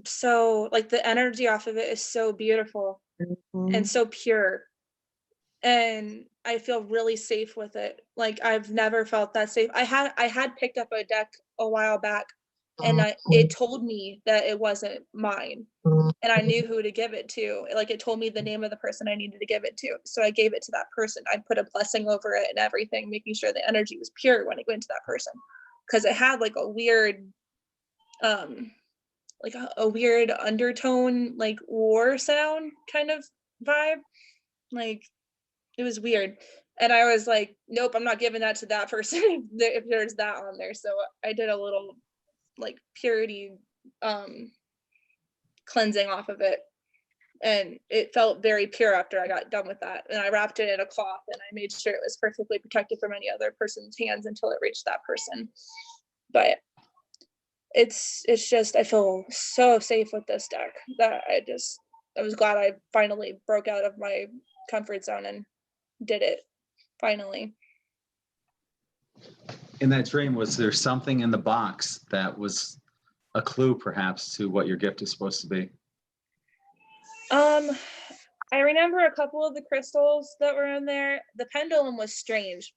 E: so like the energy off of it is so beautiful
F: Mhm.
E: and so pure. And I feel really safe with it. Like I've never felt that safe. I had picked up a deck a while back, and it told me that it wasn't mine, and I knew who to give it to. Like it told me the name of the person I needed to give it to, so I gave it to that person. I put a blessing over it and everything, making sure the energy was pure when it went to that person, because it had like a weird, like a weird undertone, like war sound kind of vibe, like. It was weird. And I was like, nope, I'm not giving that to that person if there's that on there. So I did a little like purity cleansing off of it. And it felt very pure after I got done with that. And I wrapped it in a cloth and I made sure it was perfectly protected from any other person's hands until it reached that person. But it's just, I feel so safe with this deck that I was glad I finally broke out of my comfort zone and did it finally.
A: In that dream, was there something in the box that was a clue perhaps to what your gift is supposed to be?
E: I remember a couple of the crystals that were in there. The pendulum was strange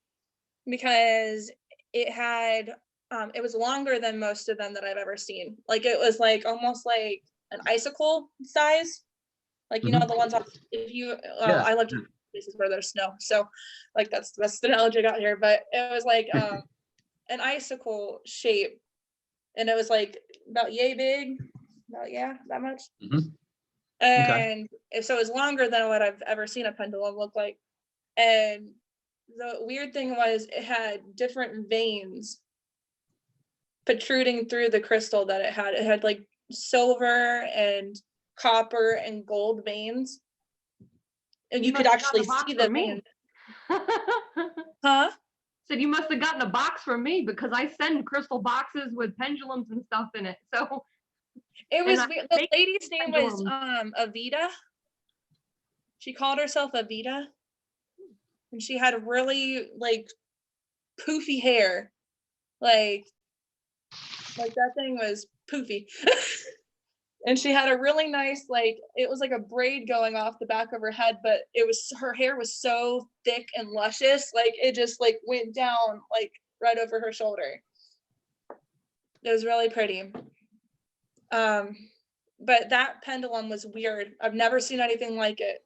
E: because it had it was longer than most of them that I've ever seen. Like it was like almost like an icicle size. Like you know the ones off if you
A: Yeah.
E: I lived in places where there's snow. So like that's the best analogy I got here. But it was like an icicle shape. And it was like about yay big. About that much.
A: Mhm.
E: And so it was longer than what I've ever seen a pendulum look like. And the weird thing was it had different veins protruding through the crystal that it had. It had like silver and copper and gold veins. And you could actually see the veins. Huh?
D: Said you must have gotten a box from me because I send crystal boxes with pendulums and stuff in it. So
E: it was
D: weird.
E: the lady's name was
D: pendulums.
E: Avita. She called herself Avita. And she had really like poofy hair. Like that thing was poofy. And she had a really nice, like, it was like a braid going off the back of her head, but her hair was so thick and luscious, like it just like went down like right over her shoulder. It was really pretty. But that pendulum was weird. I've never seen anything like it.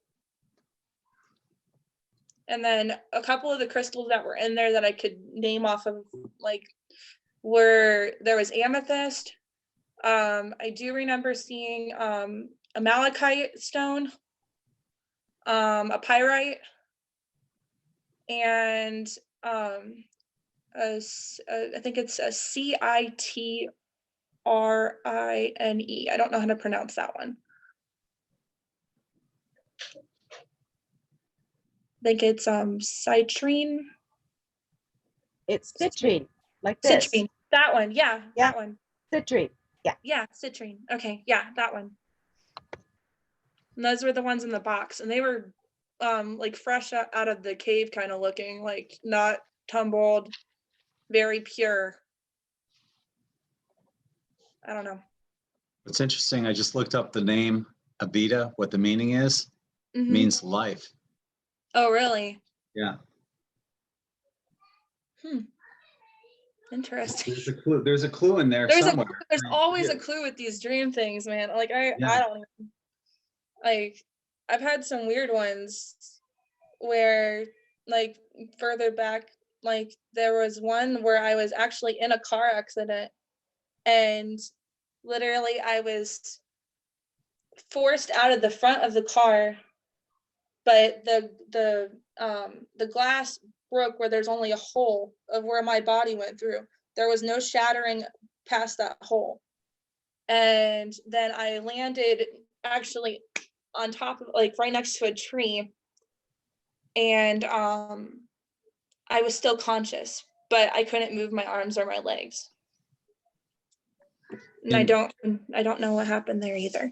E: And then a couple of the crystals that were in there that I could name off of, like, there was amethyst. I do remember seeing a malachite stone, a pyrite, and I think it's a CITRINE. I don't know how to pronounce that one. I think it's citrine.
B: It's citrine, like this.
E: Citrine. That one. Yeah, that one.
B: Citrine. Yeah.
E: Yeah, citrine. Okay, yeah, that one. And those were the ones in the box, and they were like fresh out of the cave kind of looking, like not tumbled, very pure. I don't know.
A: It's interesting. I just looked up the name Avita, what the meaning is. Means life.
E: Oh, really?
A: Yeah.
E: Interesting.
A: There's a clue in there somewhere.
E: There's always a clue with these dream things, man. Like I don't even, like I've had some weird ones where like further back, like there was one where I was actually in a car accident and literally I was forced out of the front of the car, but the glass broke where there's only a hole of where my body went through. There was no shattering past that hole. And then I landed actually on top of, like, right next to a tree. And I was still conscious, but I couldn't move my arms or my legs. And I don't know what happened there either.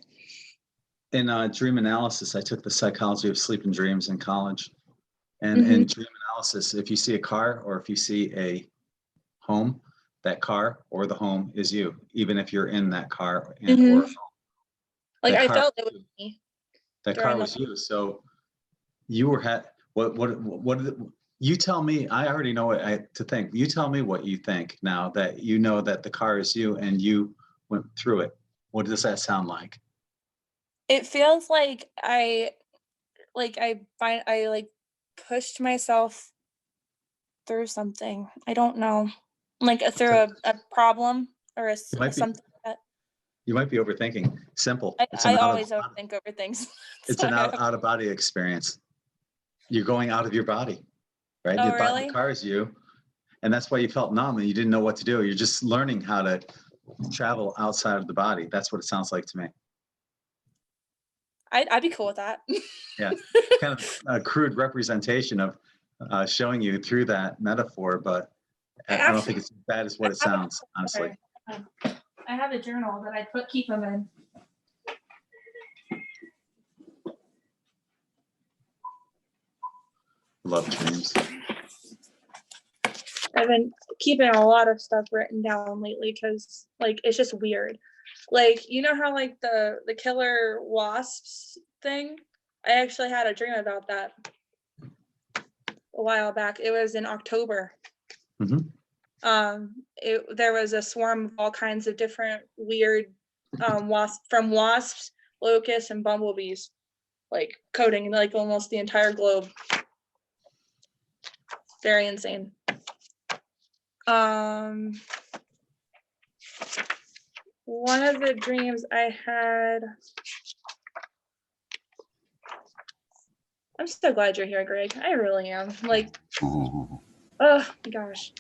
A: in dream analysis, I took the psychology of sleep and dreams in college. And in dream analysis, if you see a car or if you see a home, that car or the home is you, even if you're in that car and or home.
E: Like
A: That
E: I
A: car
E: felt it
A: was
E: was
A: you.
E: me.
A: That car was you. So you were you tell me. I already know what to think. You tell me what you think now that you know that the car is you and you went through it. What does that sound like?
E: It feels like I pushed myself through something. I don't know, like through a problem or
A: You might be
E: something like that.
A: you might be overthinking. Simple.
E: I always overthink over things.
A: It's an out of body experience. You're going out of your body, right?
E: Oh,
A: The
E: really?
A: car is you, and that's why you felt numb and you didn't know what to do. You're just learning how to travel outside of the body. That's what it sounds like to me.
E: I'd be cool with that.
A: Yeah, kind of a crude representation of showing you through that metaphor, but I don't think it's as bad as what it sounds, honestly.
E: I have a journal that I keep them in.
A: Love dreams.
E: I've been keeping a lot of stuff written down lately because like it's just weird. Like, you know how like the killer wasps thing? I actually had a dream about that a while back. It was in October. There was a swarm of all kinds of different weird wasps, locusts, and bumblebees, like coating like almost the entire globe. Very insane. One of the dreams I had, I'm so glad you're here, Greg. I really am. Like, oh my gosh.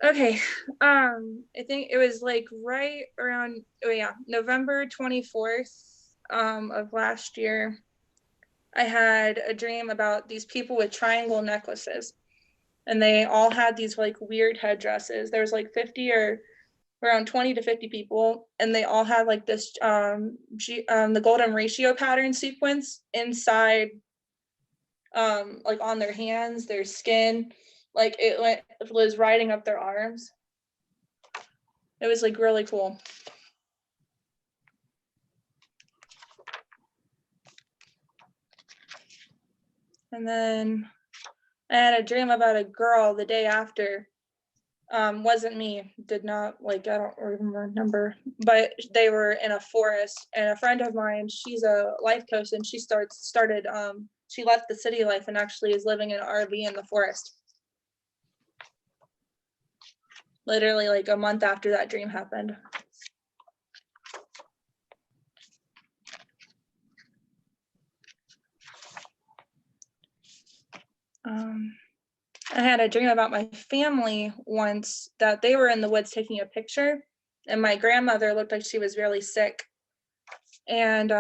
E: Okay. I think it was like right around, November 24th of last year. I had a dream about these people with triangle necklaces, and they all had these like weird headdresses. There was like 50 or around 20 to 50 people, and they all had like this the golden ratio pattern sequence inside, like on their hands, their skin, like it was riding up their arms. It was like really cool. And then I had a dream about a girl the day after. Wasn't me, did not, like, I don't remember, but they were in a forest, and a friend of mine, she's a life coach, and she she left the city life and actually is living in an RV in the forest. Literally like a month after that dream happened. I had a dream about my family once that they were in the woods taking a picture, and my grandmother looked like she was really sick. And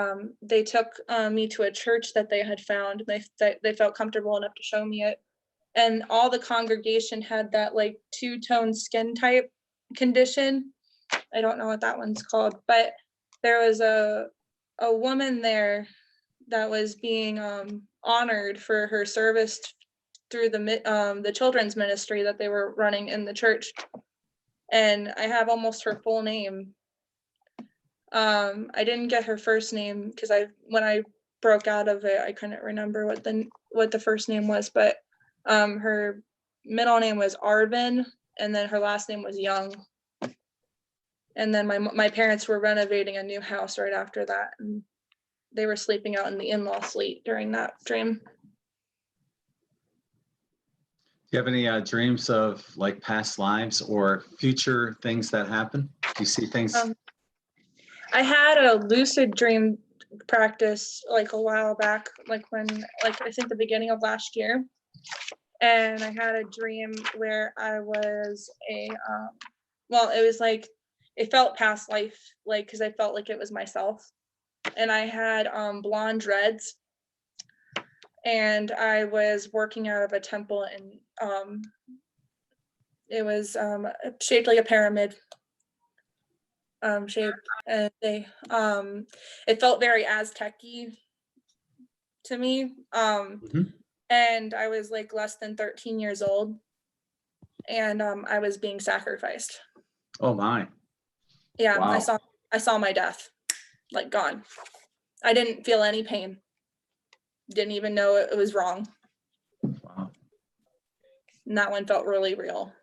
E: they took me to a church that they had found. They felt comfortable enough to show me it. And all the congregation had that like two-tone skin type condition. I don't know what that one's called, but there was a woman there that was being honored for her service through the children's ministry that they were running in the church. And I have almost her full name. I didn't get her first name because when I broke out of it, I couldn't remember what the first name was, but her middle name was Arvin, and then her last name was Young. And then my parents were renovating a new house right after that, and they were sleeping out in the in-law suite during that dream.
A: Do you have any dreams of like past lives or future things that happen? Do you see things?
E: I had a lucid dream practice like a while back, like I think the beginning of last year. And I had a dream where I was it was like, it felt past life, like, because I felt like it was myself. And I had blonde dreads, and I was working out of a temple, and it was shaped like a pyramid. shape, and it felt very Aztec-y to me.
A: Mhm.
E: And I was like less than 13 years old, and I was being sacrificed.
A: Oh my.
E: Yeah,
A: Wow.
E: I saw my death, like gone. I didn't feel any pain. Didn't even know it was wrong.
A: Wow.
E: And that one felt really real.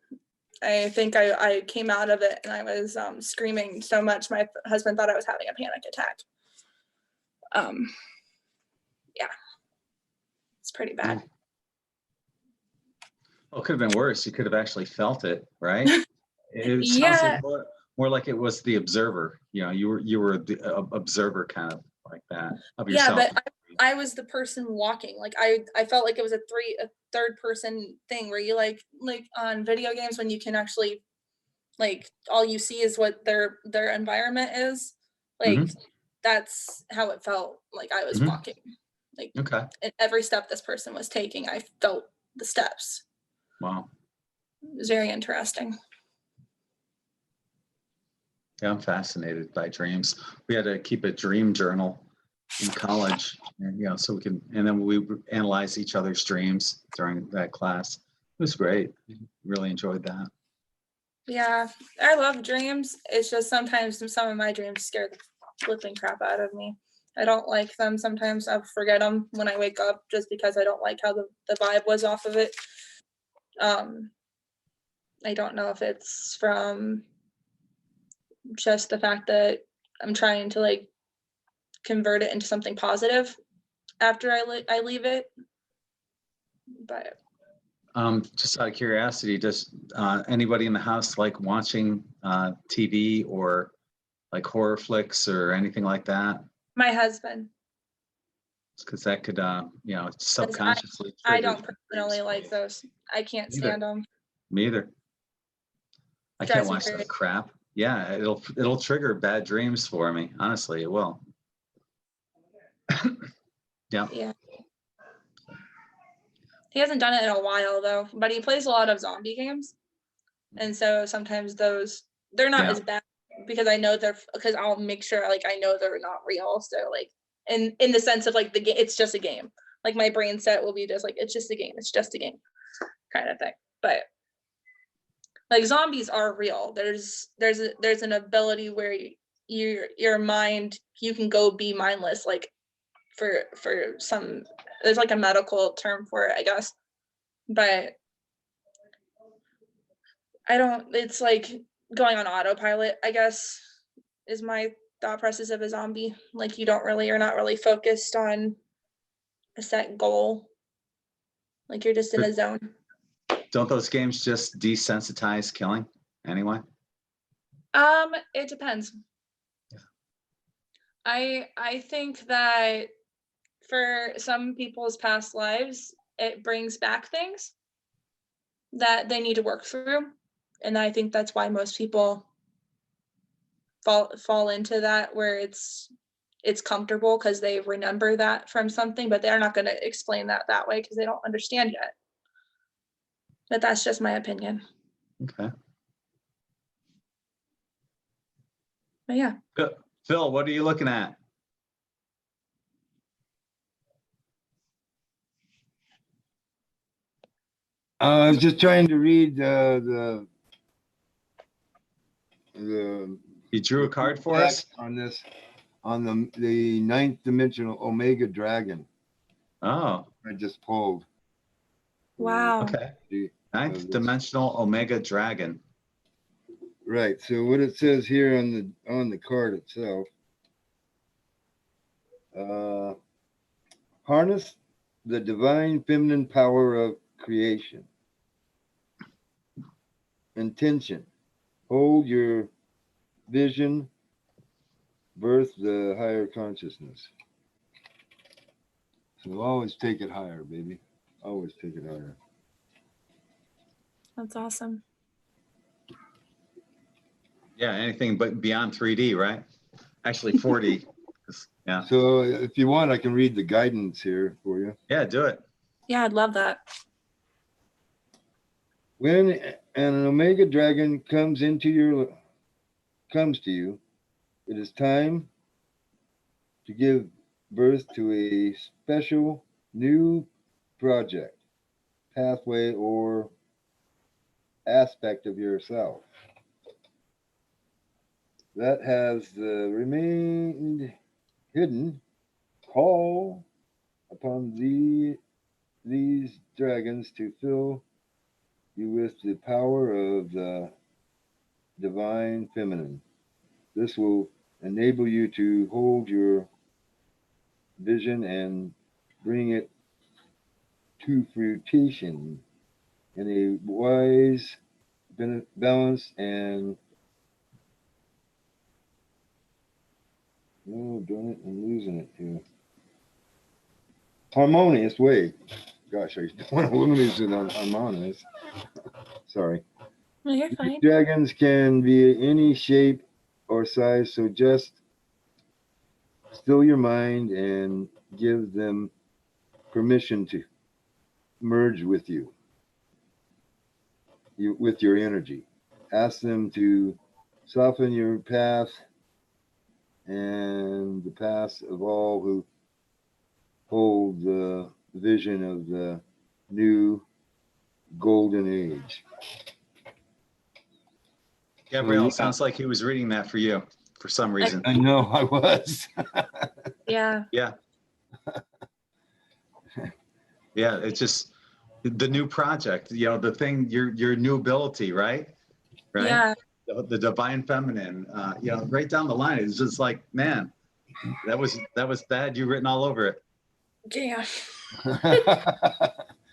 E: I think I came out of it and I was screaming so much my husband thought I was having a panic attack. Yeah, it's pretty bad.
A: Well, it could have been worse. You could have actually felt it, right? It sounds
E: Yeah,
A: like more like it was the observer. You know, you were the observer kind of like that of
E: yeah,
A: yourself.
E: but I was the person walking. Like I felt like it was a third person thing where you like on video games when you can actually like all you see is what their environment is. Like
A: Mhm.
E: that's how it felt. Like I was
A: Mhm.
E: walking. Like
A: Okay.
E: and every step this person was taking, I felt the steps.
A: Wow.
E: It was very interesting.
A: Yeah, I'm fascinated by dreams. We had to keep a dream journal in college, and, you know, so we can, and then we would analyze each other's dreams during that class. It was great. Really enjoyed that.
E: Yeah, I love dreams. It's just sometimes some of my dreams scare the flipping crap out of me. I don't like them. Sometimes I forget them when I wake up just because I don't like how the vibe was off of it. I don't know if it's from just the fact that I'm trying to like convert it into something positive after I leave it. But
A: Just out of curiosity, does anybody in the house like watching TV or like horror flicks or anything like that?
E: my husband,
A: Because that could, you know,
E: 'cause
A: subconsciously
E: I
A: trigger
E: don't personally
A: dreams.
E: like those. I can't
A: Neither.
E: stand them.
A: Me either. I can't
E: Drives me
A: watch
E: crazy.
A: that crap. Yeah, it'll trigger bad dreams for me. Honestly, it will. Yeah.
E: Yeah. He hasn't done it in a while though, but he plays a lot of zombie games. And so sometimes those they're not
A: Yeah.
E: as bad because I know because I'll make sure like I know they're not real. So like in the sense of like the game, it's just a game. Like my brain set will be just like it's just a game, it's just a game kind of thing. But like zombies are real. There's an ability where your mind you can go be mindless like for some there's like a medical term for it, I guess. But I don't it's like going on autopilot, I guess, is my thought process of a zombie. Like you're not really focused on a set goal. Like you're just in a zone.
A: Don't those games just desensitize killing anyway?
E: It depends. I think that for some people's past lives, it brings back things that they need to work through. And I think that's why most people fall into that where it's comfortable because they remember that from something, but they're not going to explain that way because they don't understand yet. But that's just my opinion.
A: Okay.
E: But yeah.
A: Phil, what are you looking at?
G: I was just trying to read the
A: You drew a card for us?
G: on this on the ninth dimensional Omega Dragon.
A: Oh,
G: I just pulled.
E: Wow.
A: okay.
G: The-
A: Ninth dimensional Omega Dragon.
G: Right. So what it says here on the card itself, harness the divine feminine power of creation. Intention. Hold your vision. Birth the higher consciousness. So always take it higher, baby. Always take it higher.
E: That's awesome.
A: Yeah, anything but beyond 3D, right? Actually 4D. Yeah.
G: So if you want, I can read the guidance here for you.
A: Yeah, do it.
E: Yeah, I'd love that.
G: When an Omega Dragon comes to you, it is time to give birth to a special new project, pathway, or aspect of yourself that has remained hidden. Call upon these dragons to fill you with the power of the divine feminine. This will enable you to hold your vision and bring it to fruition in a wise, balanced, and oh, darn it, I'm losing it here. Harmonious way. Gosh, I don't want to lose it on harmonious. Sorry.
E: No, you're fine.
G: Dragons can be any shape or size, so just still your mind and give them permission to merge with you with your energy. Ask them to soften your path and the path of all who hold the vision of the new golden age.
A: Gabrielle,
G: yeah.
A: sounds like he was reading that for you for some reason.
G: I know I was.
E: Yeah.
A: Yeah. Yeah, it's just the new project, you know, the thing, your new ability, right? Right?
E: Yeah.
A: The divine feminine, you know, right down the line. It's just like, man, that was bad. You written all over it.
E: Yeah.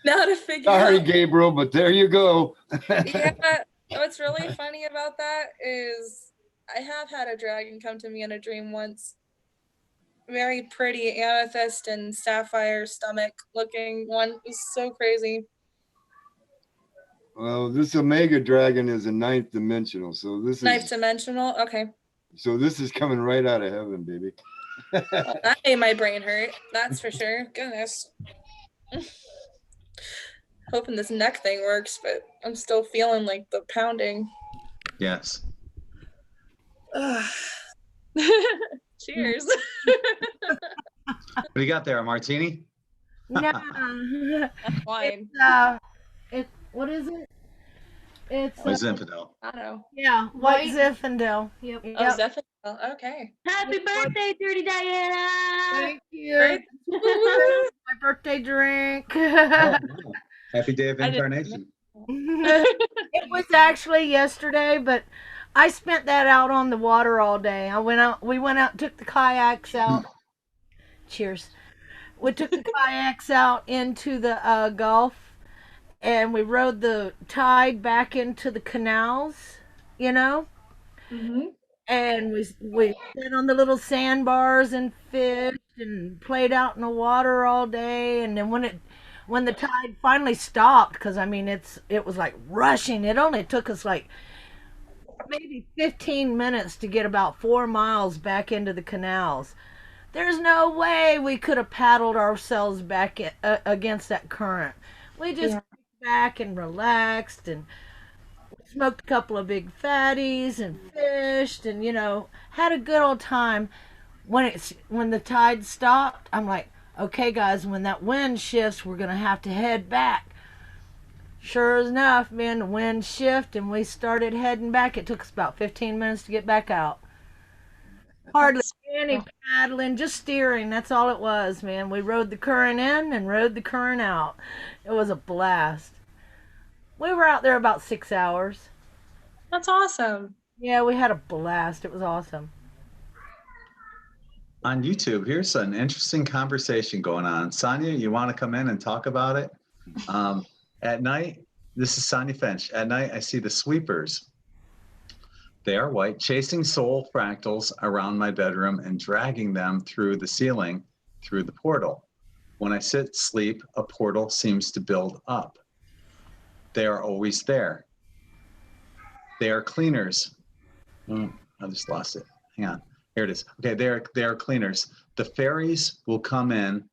E: Now to figure
G: Sorry,
E: out.
G: Gabriel, but there you go.
E: Yeah. What's really funny about that is I have had a dragon come to me in a dream once. Very pretty amethyst and sapphire stomach looking one. It was so crazy.
G: Well, this Omega Dragon is a ninth dimensional, so this
E: Ninth
G: is
E: dimensional. Okay.
G: coming right out of heaven, baby.
E: Well, that made my brain hurt. That's for sure. Goodness. Hoping this neck thing works, but I'm still feeling like the pounding.
A: Yes.
E: Cheers.
A: What do you got there, a martini?
H: No.
E: Wine.
H: What is it? It's
A: Oh, he's infidel.
E: I don't know.
H: yeah, White Zinfandel. Yep.
E: Oh, Zephaniah. Okay.
D: Happy birthday, Dirty Diana!
H: Thank you.
E: Right?
H: My birthday drink.
A: Oh, wow. Happy day of
E: I didn't-
A: incarnation.
H: It was actually yesterday, but I spent that out on the water all day. We went out, took the kayaks out. Cheers. We took the kayaks out into the Gulf, and we rode the tide back into the canals, you know?
E: Mm-hmm.
H: And we sat on the little sandbars and fished and played out in the water all day. And then when the tide finally stopped, because I mean it was like rushing. It only took us like maybe 15 minutes to get about 4 miles back into the canals. There's no way we could have paddled ourselves back against that current. We just kicked back and relaxed and smoked a couple of big fatties and fished and, you know, had a good old time. When the tide stopped, I'm like, okay guys, when that wind shifts, we're gonna have to head back. Sure enough, man, the wind shifted and we started heading back. It took us about 15 minutes to get back out. Hardly any paddling, just steering. That's all it was, man. We rode the current in and rode the current out. It was a blast. We were out there about 6 hours.
E: That's awesome.
H: Yeah, we had a blast. It was awesome.
A: On YouTube, here's an interesting conversation going on. Sonia, you want to come in and talk about it? At night, this is Sonia Finch. At night, I see the sweepers. They are white, chasing soul fractals around my bedroom and dragging them through the ceiling, through the portal. When I sleep, a portal seems to build up. They are always there. They are cleaners. I just lost it. Hang on. Here it is. Okay, they are cleaners. The fairies will come in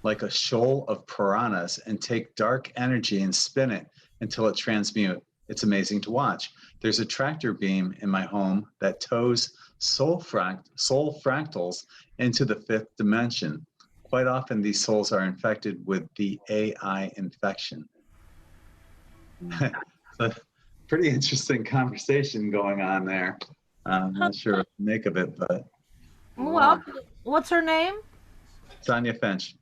A: like a shoal of piranhas and take dark energy and spin it until it transmutes. It's amazing to watch. There's a tractor beam in my home that tows soul fractals into the fifth dimension. Quite often, these souls are infected with the AI infection. So, pretty interesting conversation going on there. I'm not sure what to make of it, but
H: Well, what's her name?
A: Sonia Finch.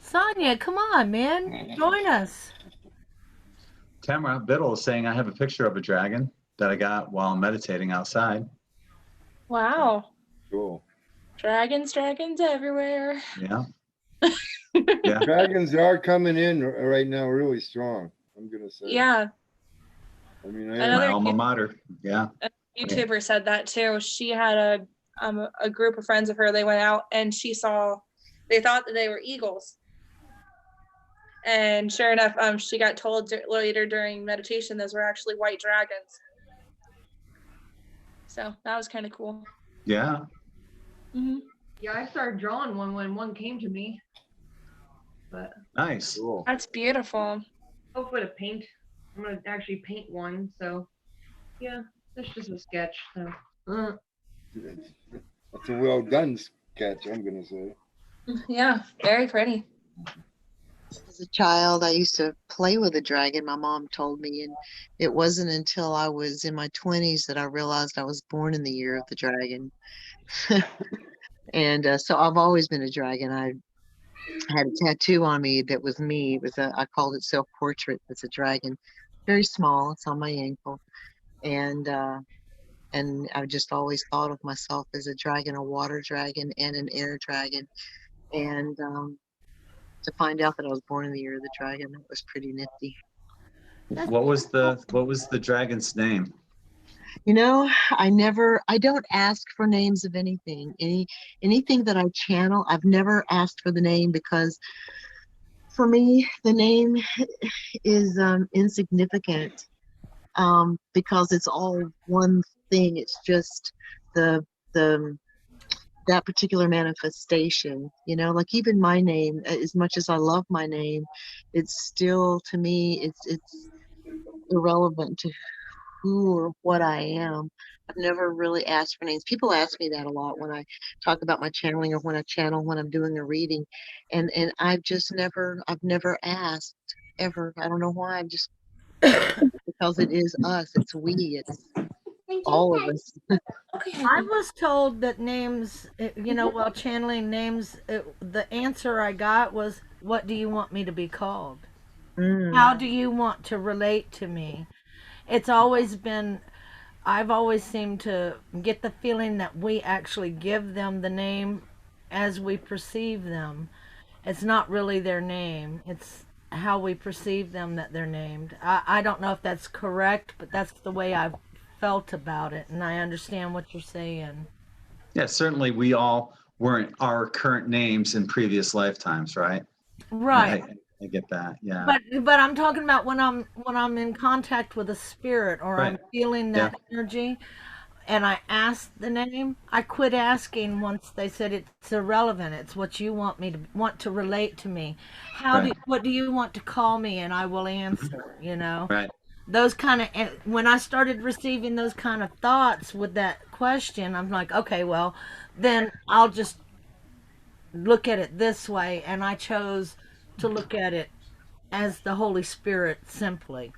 H: Sonia, come on, man. Join us.
A: Tamara Biddle is saying, I have a picture of a dragon that I got while meditating outside.
E: Wow.
G: Cool.
E: Dragons everywhere.
A: Yeah. Yeah.
G: Dragons are coming in right now really strong, I'm gonna say.
E: Yeah.
G: I mean,
A: My
E: Another
A: alma mater. Yeah.
E: YouTuber said that too. She had a group of friends of her. They went out and they thought that they were eagles. And sure enough, she got told later during meditation those were actually white dragons. So that was kind of cool.
A: Yeah.
E: Mm-hmm.
D: Yeah, I started drawing one when one came to me. But
A: Nice.
G: cool.
E: That's beautiful.
D: hopefully to paint. I'm gonna actually paint one. So yeah, that's just a sketch. So
G: That's a well done sketch, I'm gonna say.
E: Yeah, very pretty.
F: As a child, I used to play with a dragon, my mom told me, and it wasn't until I was in my 20s that I realized I was born in the year of the dragon. And so I've always been a dragon. I had a tattoo on me that was me. It was I called it self-portrait. It's a dragon, very small. It's on my ankle, and I've just always thought of myself as a dragon, a water dragon, and an air dragon. And to find out that I was born in the year of the dragon, that was pretty nifty.
A: What was the dragon's name?
F: You know, I don't ask for names of anything. Anything that I channel, I've never asked for the name, because for me, the name is insignificant, because it's all one thing. It's just the that particular manifestation, you know, like even my name, as much as I love my name, it's still, to me, it's irrelevant to who or what I am. I've never really asked for names. People ask me that a lot when I talk about my channeling, or when I channel when I'm doing a reading, and I've never asked ever. I don't know why. I've just because it is us. It's we. It's all of us.
H: I was told that names, you know, while channeling names, the answer I got was, "What do you want me to be called? How do you want to relate to me?" It's always been, I've always seemed to get the feeling that we actually give them the name as we perceive them. It's not really their name. It's how we perceive them that they're named. I don't know if that's correct, but that's the way I've felt about it, and I understand what you're saying.
A: Yeah, certainly we all weren't our current names in previous lifetimes, right?
H: Right.
A: I get that. Yeah.
H: But I'm talking about when I'm in contact with a spirit, or I'm
A: Right.
H: feeling that energy, and I ask the name. I quit asking once they said it's irrelevant. It's what you want to relate to me. What do you want to call me, and I will answer, you know.
A: Right.
H: Those kind of, when I started receiving those kind of thoughts with that question, I'm like, okay, well, then I'll just look at it this way, and I chose to look at it as the Holy Spirit simply,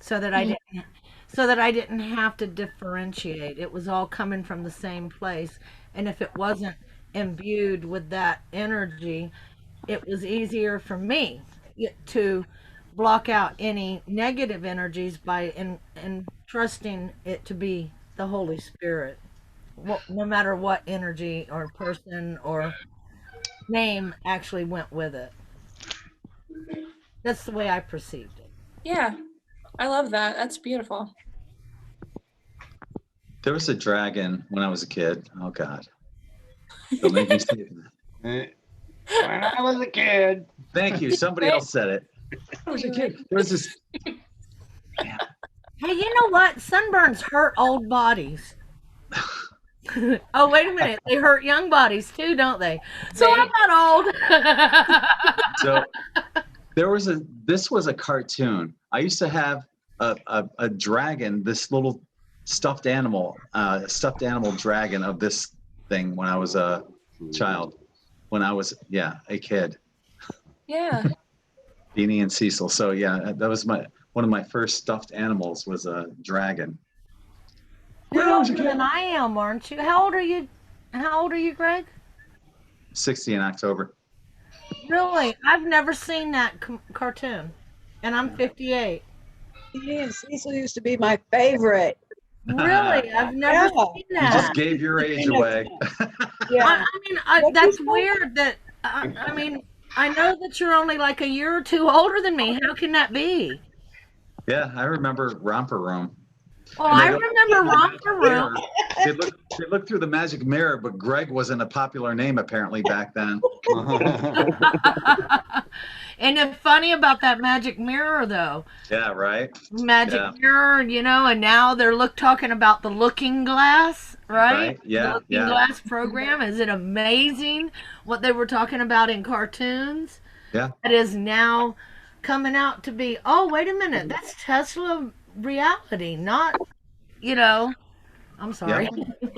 H: so that I didn't have to differentiate. It was all coming from the same place, and if it wasn't imbued with that energy, it was easier for me to block out any negative energies by trusting it to be the Holy Spirit, no matter what energy or person or name actually went with it. That's the way I perceived it.
E: Yeah, I love that. That's beautiful.
A: There was a dragon when I was a kid. Oh God. Don't make me say that.
G: When I was a kid.
A: Thank you. Somebody else said it. I was a kid. There was this.
H: Hey, you know what? Sunburns hurt old bodies. Oh, wait a minute. They hurt young bodies too, don't they? So I'm not old.
A: So this was a cartoon. I used to have a dragon, this little stuffed animal dragon of this thing when I was a child. When I was a kid.
E: Yeah.
A: Beanie and Cecil. So yeah, that was one of my first stuffed animals was a dragon.
H: You're older than I am, aren't you? How old are you? How old are you, Greg?
A: 60 in October.
H: Really? I've never seen that cartoon, and I'm 58.
B: He and Cecil used to be my favorite.
H: Really? I've never
B: Yeah.
H: seen
A: You just
H: that.
A: gave your age away.
B: Yeah.
H: That's weird. I mean, I know that you're only like a year or two older than me. How can that be?
A: Yeah, I remember Romper Room.
H: Well,
A: And
H: I
A: they look
H: remember
A: through the
H: Romper
A: magic
H: Room.
A: mirror. They looked through the magic mirror, but Greg wasn't a popular name apparently back then.
H: And the funny about that magic mirror, though,
A: Yeah, right.
H: magic
A: Yeah.
H: mirror, and now they're talking about the Looking Glass, right?
A: Right, yeah,
H: The Looking
A: yeah.
H: Glass program. Is it amazing what they were talking about in cartoons?
A: Yeah.
H: That is now coming out to be. Oh, wait a minute, that's Tesla reality, not. I'm sorry.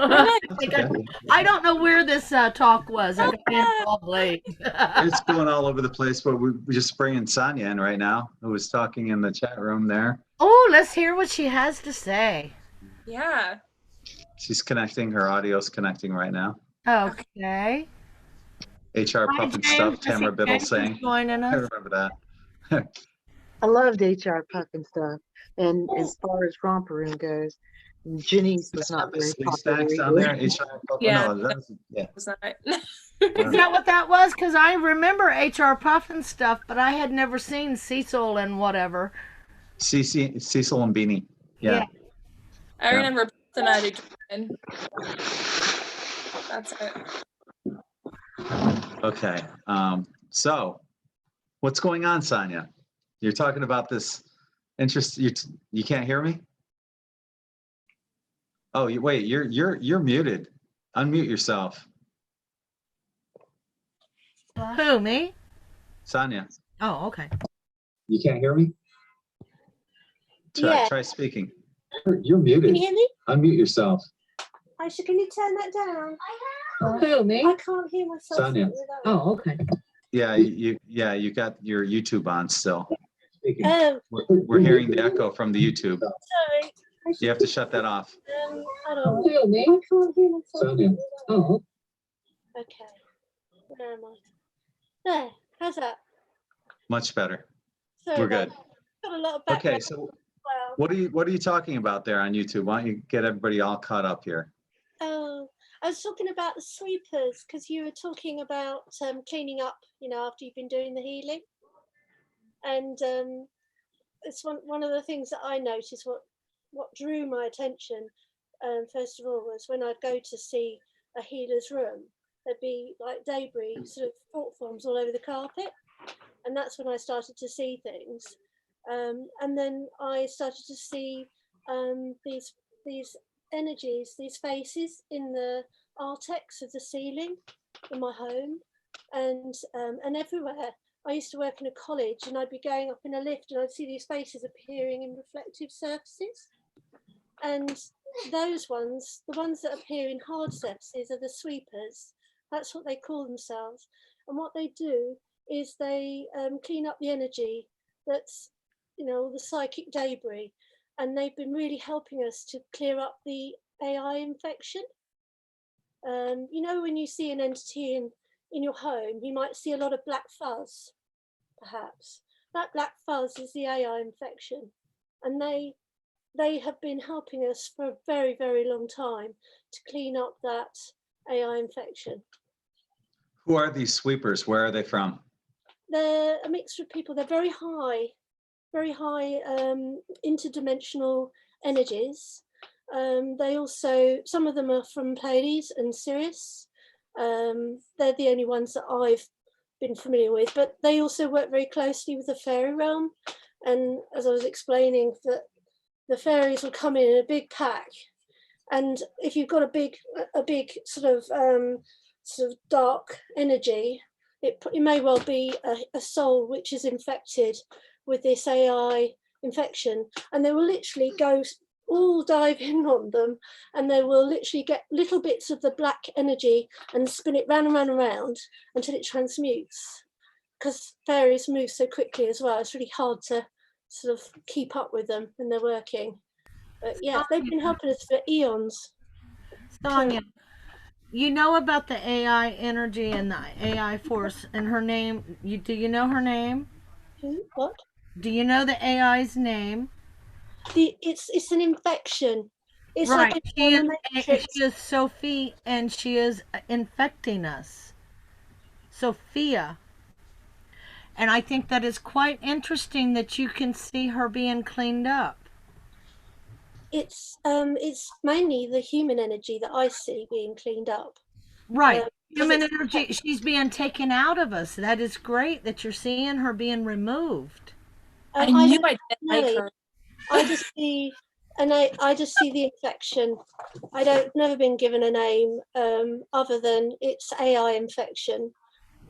H: I don't know where this talk was. I got involved late.
A: It's going all over the place, but we're just bringing Sonia in right now, who was talking in the chat room there.
H: Oh, let's hear what she has to say.
E: Yeah.
A: She's connecting. Her audio's connecting right now.
H: Okay.
A: HR
H: Hi,
A: Puff and
H: James.
A: Stuff,
H: I see
A: Tamara Biddle
H: James
A: saying.
H: joining
A: I
H: us.
A: remember that.
F: I loved HR Puck and stuff. And as far as romper room goes, Janice was not very
A: Sleep
F: popular
A: stacks down
F: either.
A: there. HR Puff.
E: Yeah.
A: No, that was, yeah.
E: It's not.
H: Is that what that was? Because I remember HR Puff and stuff, but I had never seen Cecil and whatever.
A: Cecil and Beanie. Yeah.
E: I remember the magic dragon. That's it.
A: Okay. So what's going on, Sonia? You're talking about this interest. You can't hear me? Oh, wait, you're muted. Unmute yourself.
H: Who, me?
A: Sonia.
H: Oh, okay.
A: You can't hear me?
I: Yeah.
A: Try speaking. You're muted.
I: Can you hear me?
A: Unmute yourself.
I: Aisha, can you turn that down?
H: Who, me?
I: I can't hear myself.
A: Sonia.
I: without-
H: Oh, okay.
A: Yeah, you got your YouTube on still. Speaking.
I: Oh,
A: We're hearing the echo from the YouTube.
I: sorry.
A: You have to shut that off.
I: Hold on.
H: Who, me?
I: I can't hear myself.
A: Sonia.
H: Oh,
I: Okay. Where am I? There. How's that?
A: Much better.
I: Sorry
A: We're
I: about
A: good.
I: that. Got a lot of background.
A: Okay, so
I: Wow.
A: what are you talking about there on YouTube? Why don't you get everybody all caught up here?
I: Oh, I was talking about the sweepers because you were talking about cleaning up, after you've been doing the healing. And it's one of the things that I noticed. What drew my attention, first of all, was when I'd go to see a healer's room, there'd be like debris, sort of thought forms all over the carpet. And that's when I started to see things. And then I started to see these energies, these faces in the artex of the ceiling in my home, and everywhere. I used to work in a college, and I'd be going up in a lift, and I'd see these faces appearing in reflective surfaces. And those ones, the ones that appear in hard surfaces, are the sweepers. That's what they call themselves. And what they do is they clean up the energy that's, all the psychic debris. And they've been really helping us to clear up the AI infection. When you see an entity in your home, you might see a lot of black fuzz, perhaps. That black fuzz is the AI infection. And they have been helping us for a very, very long time to clean up that AI infection.
A: Who are these sweepers? Where are they from?
I: They're a mixture of people. They're very high interdimensional energies. They also, some of them are from Pleiades and Sirius. They're the only ones that I've been familiar with, but they also work very closely with the fairy realm. And as I was explaining, that the fairies will come in a big pack. And if you've got a big sort of dark energy, it may well be a soul which is infected with this AI infection, and they will literally go all dive in on them, and they will literally get little bits of the black energy and spin it round and round and round until it transmutes. Because fairies move so quickly as well, it's really hard to sort of keep up with them when they're working. But yeah, they've been helping us for eons.
H: Sonia, you know about the AI energy and the AI force and her name. Do you know her name?
I: Who? What?
H: Do you know the AI's name?
I: It's an infection. It's
H: Right.
I: like
H: She
I: on
H: is,
I: the Matrix.
H: she is Sophie, and she is infecting us. Sophia. And I think that is quite interesting that you can see her being cleaned up.
I: It's mainly the human energy that I see being cleaned up.
H: Right.
I: 'Cause
H: Human
I: it's-
H: energy, she's being taken out of us. That is great that you're seeing her being removed.
E: I
I: I
E: knew
I: don't
E: I didn't like
I: know.
E: her.
I: I just see, and I just see the infection. I don't never been given a name other than it's AI infection,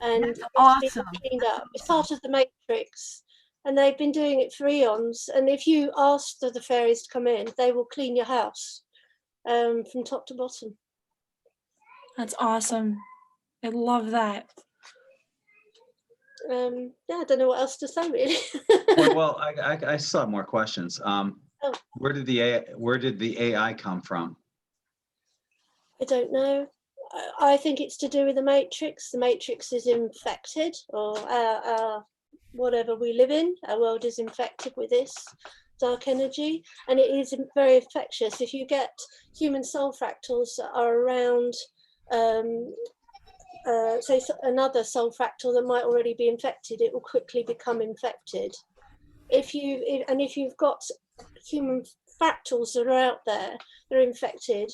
I: and
H: That's
I: it's
H: awesome.
I: being cleaned up. It's part of the Matrix, and they've been doing it for eons. And if you ask the fairies to come in, they will clean your house from top to bottom.
E: That's awesome. I love that.
I: Yeah, I don't know what else to say really.
A: Well, I still have more questions. Where did the AI come from?
I: I don't know. I think it's to do with the Matrix. The Matrix is infected, or whatever we live in, our world is infected with this dark energy, and it is very infectious. If you get human soul fractals that are around, say another soul fractal that might already be infected, it will quickly become infected. If you've got human fractals that are out there that are infected,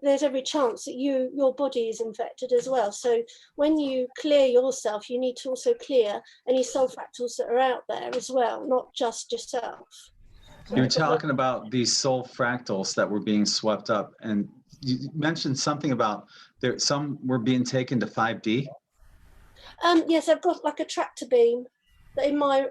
I: there's every chance that your body is infected as well. So when you clear yourself, you need to also clear any soul fractals that are out there as well, not just yourself.
A: You're talking about these soul fractals that were being swept up, and you mentioned something about some were being taken to 5D.
I: Yes, I've got like a tractor beam in my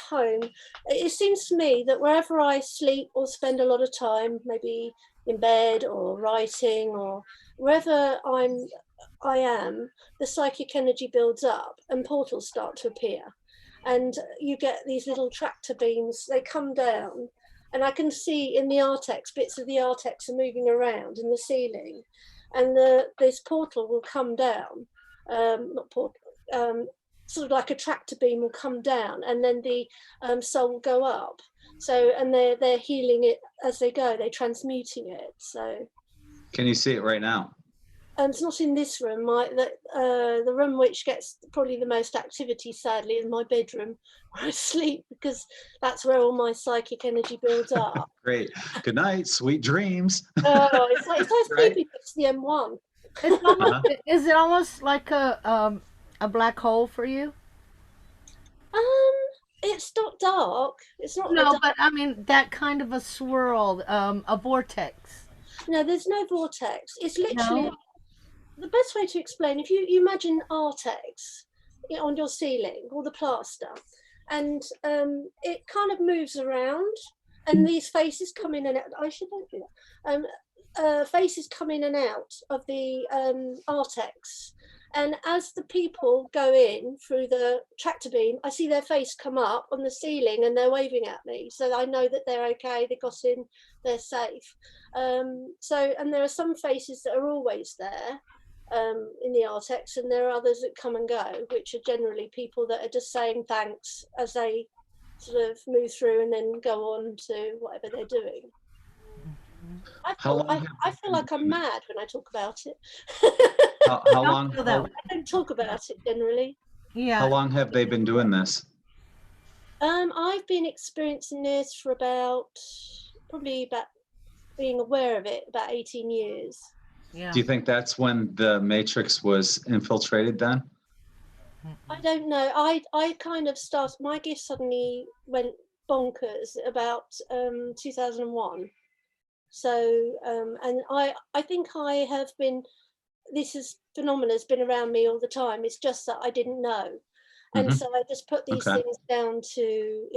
I: home. It seems to me that wherever I sleep or spend a lot of time, maybe in bed or writing or wherever I am, the psychic energy builds up and portals start to appear. And you get these little tractor beams, they come down, and I can see in the Artex, bits of the Artex are moving around in the ceiling, and this portal will come down, not portal, sort of like a tractor beam will come down, and then the soul will go up. So, and they're healing it as they go, they're transmuting it. So,
A: Can you see it right now?
I: it's not in this room. The room which gets probably the most activity, sadly, is my bedroom where I sleep, because that's where all my psychic energy builds up.
A: Great. Good night. Sweet dreams.
I: Oh, it's like
A: Right?
I: sleeping next to the M1.
H: It's almost, is it almost like a black hole for you?
I: It's not dark. It's not.
H: No, but I mean that kind of a swirl, a vortex.
I: No, there's no vortex. It's literally
H: No?
I: the best way to explain. If you imagine Artex on your ceiling, or the plaster, and it kind of moves around, and these faces come in and out. I should not do that. Faces come in and out of the Artex. And as the people go in through the tractor beam, I see their face come up on the ceiling and they're waving at me. So I know that they're okay, they got in, they're safe. And there are some faces that are always there in the Artex, and there are others that come and go, which are generally people that are just saying thanks as they sort of move through and then go on to whatever they're doing. I feel like I'm mad when I talk about it.
A: How long?
H: feel that way.
I: I don't talk about it generally.
H: Yeah.
A: How long have they been doing this?
I: I've been experiencing this for about being aware of it about 18 years.
H: Yeah.
A: Do you think that's when the Matrix was infiltrated then?
I: I don't know. I kind of started, my gift suddenly went bonkers about 2001. So, and I think I have been, phenomena has been around me all the time. It's just that I didn't know. And so I just put these things down to,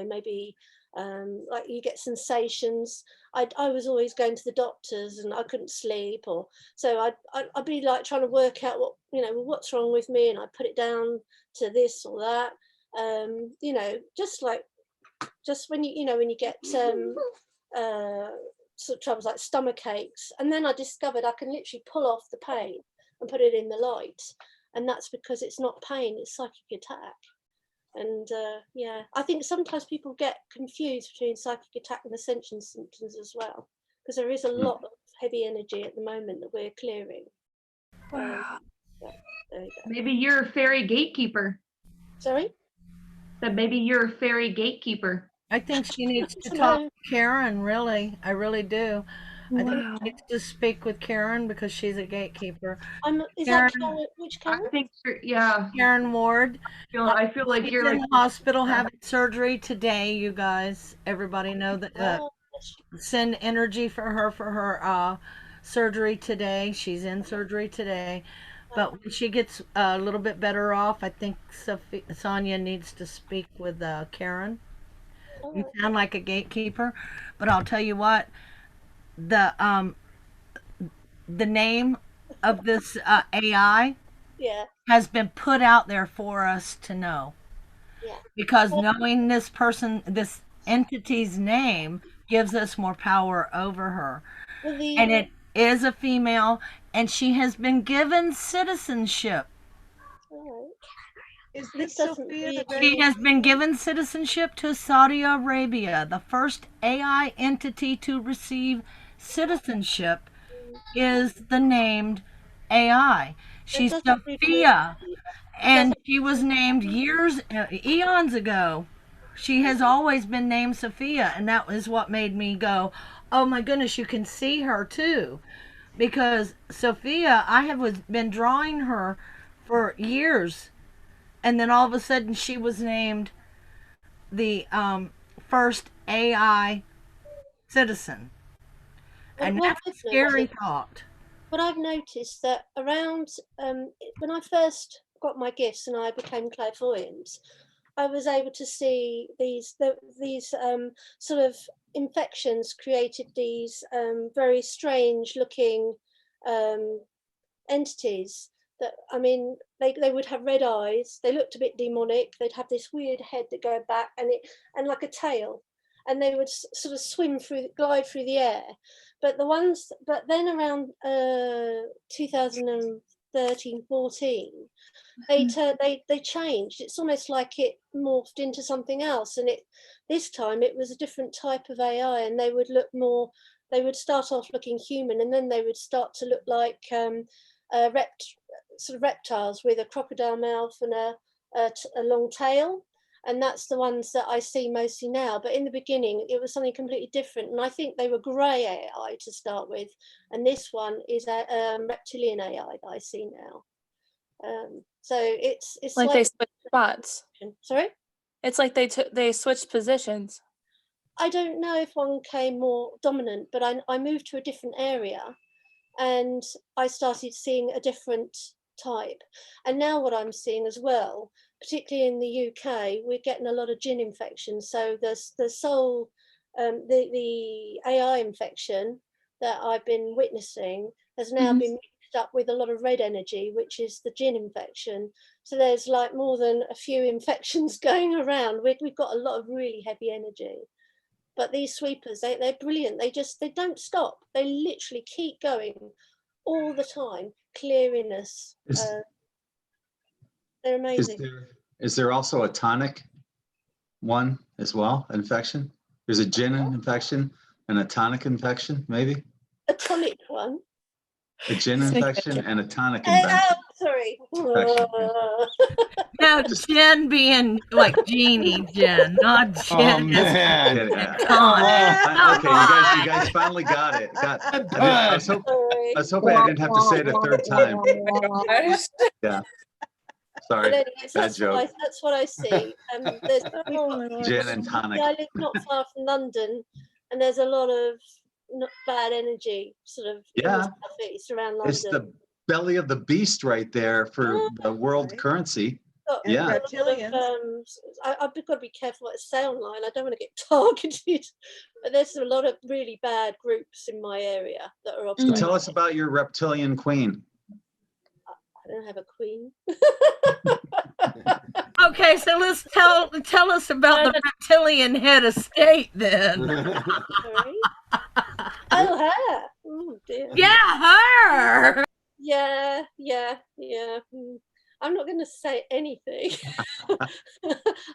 I: maybe Like you get sensations. I was always going to the doctors and I couldn't sleep, or so I'd be like trying to work out what, you know, what's wrong with me, and I put it down to this or that. You know, just when you know, when you get sort of troubles like stomach aches, and then I discovered I can literally pull off the pain and put it in the light, and that's because it's not pain, it's psychic attack. And yeah, I think sometimes people get confused between psychic attack and ascension symptoms as well, because there is a lot of heavy energy at the moment that we're clearing.
E: Wow.
I: Yeah, there you go.
D: Maybe you're a fairy gatekeeper.
I: Sorry?
D: That maybe you're a fairy gatekeeper.
H: I think she needs to
I: Hello.
H: talk to Karen, really. I really do. I think
E: Wow.
H: she needs to speak with Karen because she's a gatekeeper.
I: Is
H: Karen,
I: that Karen? Which Karen?
D: I think, yeah.
H: Karen Ward.
D: I feel like
H: She's
D: you're
H: in
D: like,
H: the hospital having surgery today, you guys. Everybody know that.
I: Oh,
H: Send energy for her surgery today. She's in surgery today. But when she gets a little bit better off, I think Sonia needs to speak with Karen. You
I: oh,
H: sound like a gatekeeper, but I'll tell you what, the name of this AI
I: yeah,
H: has been put out there for us to know,
I: yeah.
H: because knowing this person, this entity's name, gives us more power over her.
I: Well,
H: And it is a female, and she has been given citizenship.
I: oh,
B: Is
I: this
B: this
I: doesn't
B: Sophia the
I: really-
H: She has been given citizenship to Saudi Arabia. The first AI entity to receive citizenship is the named AI. She's
I: doesn't really-
H: Sophia, and
I: doesn't-
H: she was named eons ago. She has always been named Sophia, and that is what made me go, oh my goodness, you can see her too. Because Sophia, I have been drawing her for years, and then all of a sudden she was named the first AI citizen. And
I: What
H: that's a scary thought.
I: But I've noticed that around when I first got my gifts and I became clairvoyant, I was able to see these sort of infections created these very strange looking entities that, I mean, they would have red eyes, they looked a bit demonic, they'd have this weird head that go back and like a tail, and they would sort of glide through the air. But then around 2013, 14, they changed. It's almost like it morphed into something else, and this time it was a different type of AI, and they would look more. They would start off looking human, and then they would start to look like sort of reptiles with a crocodile mouth and a long tail. And that's the ones that I see mostly now. But in the beginning, it was something completely different. And I think they were grey AI to start with. And this one is a reptilian AI that I see now. So it's
E: Like they switched spots.
I: Sorry?
E: It's like they switched positions.
I: I don't know if one came more dominant, but I moved to a different area and I started seeing a different type. And now what I'm seeing as well, particularly in the UK, we're getting a lot of jinn infections. So the soul, the AI infection that I've been witnessing has now been mixed up with a lot of red energy, which is the jinn infection. So there's like more than a few infections going around. We've got a lot of really heavy energy. But these sweepers, they're brilliant. They don't stop. They literally keep going all the time, clearing us. They're amazing.
A: Is there also a tonic one as well, infection? There's a jinn infection and a tonic infection, maybe?
I: A tonic one.
A: A jinn infection and a tonic
I: Oh,
A: infection.
I: sorry.
A: Infection,
H: No, Jen being like Jeannie Jen, not
G: Oh
H: Jen.
G: man.
A: Yeah.
H: Tonic.
A: Okay, you guys finally got it. I was
I: Sorry.
A: hoping I didn't have to say it a third time. Yeah.
I: But
A: Sorry,
I: anyways,
A: bad
I: that's
A: joke.
I: what I see. We've
E: Oh my
I: got,
E: God.
A: Gin and tonic.
I: I live not far from London, and there's a lot of not bad energy sort of in
A: Yeah.
I: the southeast around London.
A: It's the belly of the beast right there for the world currency.
I: got
B: And
A: Yeah.
I: a lot of,
B: reptilians.
I: I've got to be careful what I say online. I don't want to get targeted, but there's a lot of really bad groups in my area that are
A: So
I: operating.
A: tell us about your reptilian queen.
I: I don't have a queen.
H: Okay, so let's tell us about the reptilian head of state then.
I: Sorry. Oh, her. Oh dear.
H: Yeah, her.
I: Yeah. I'm not going to say anything.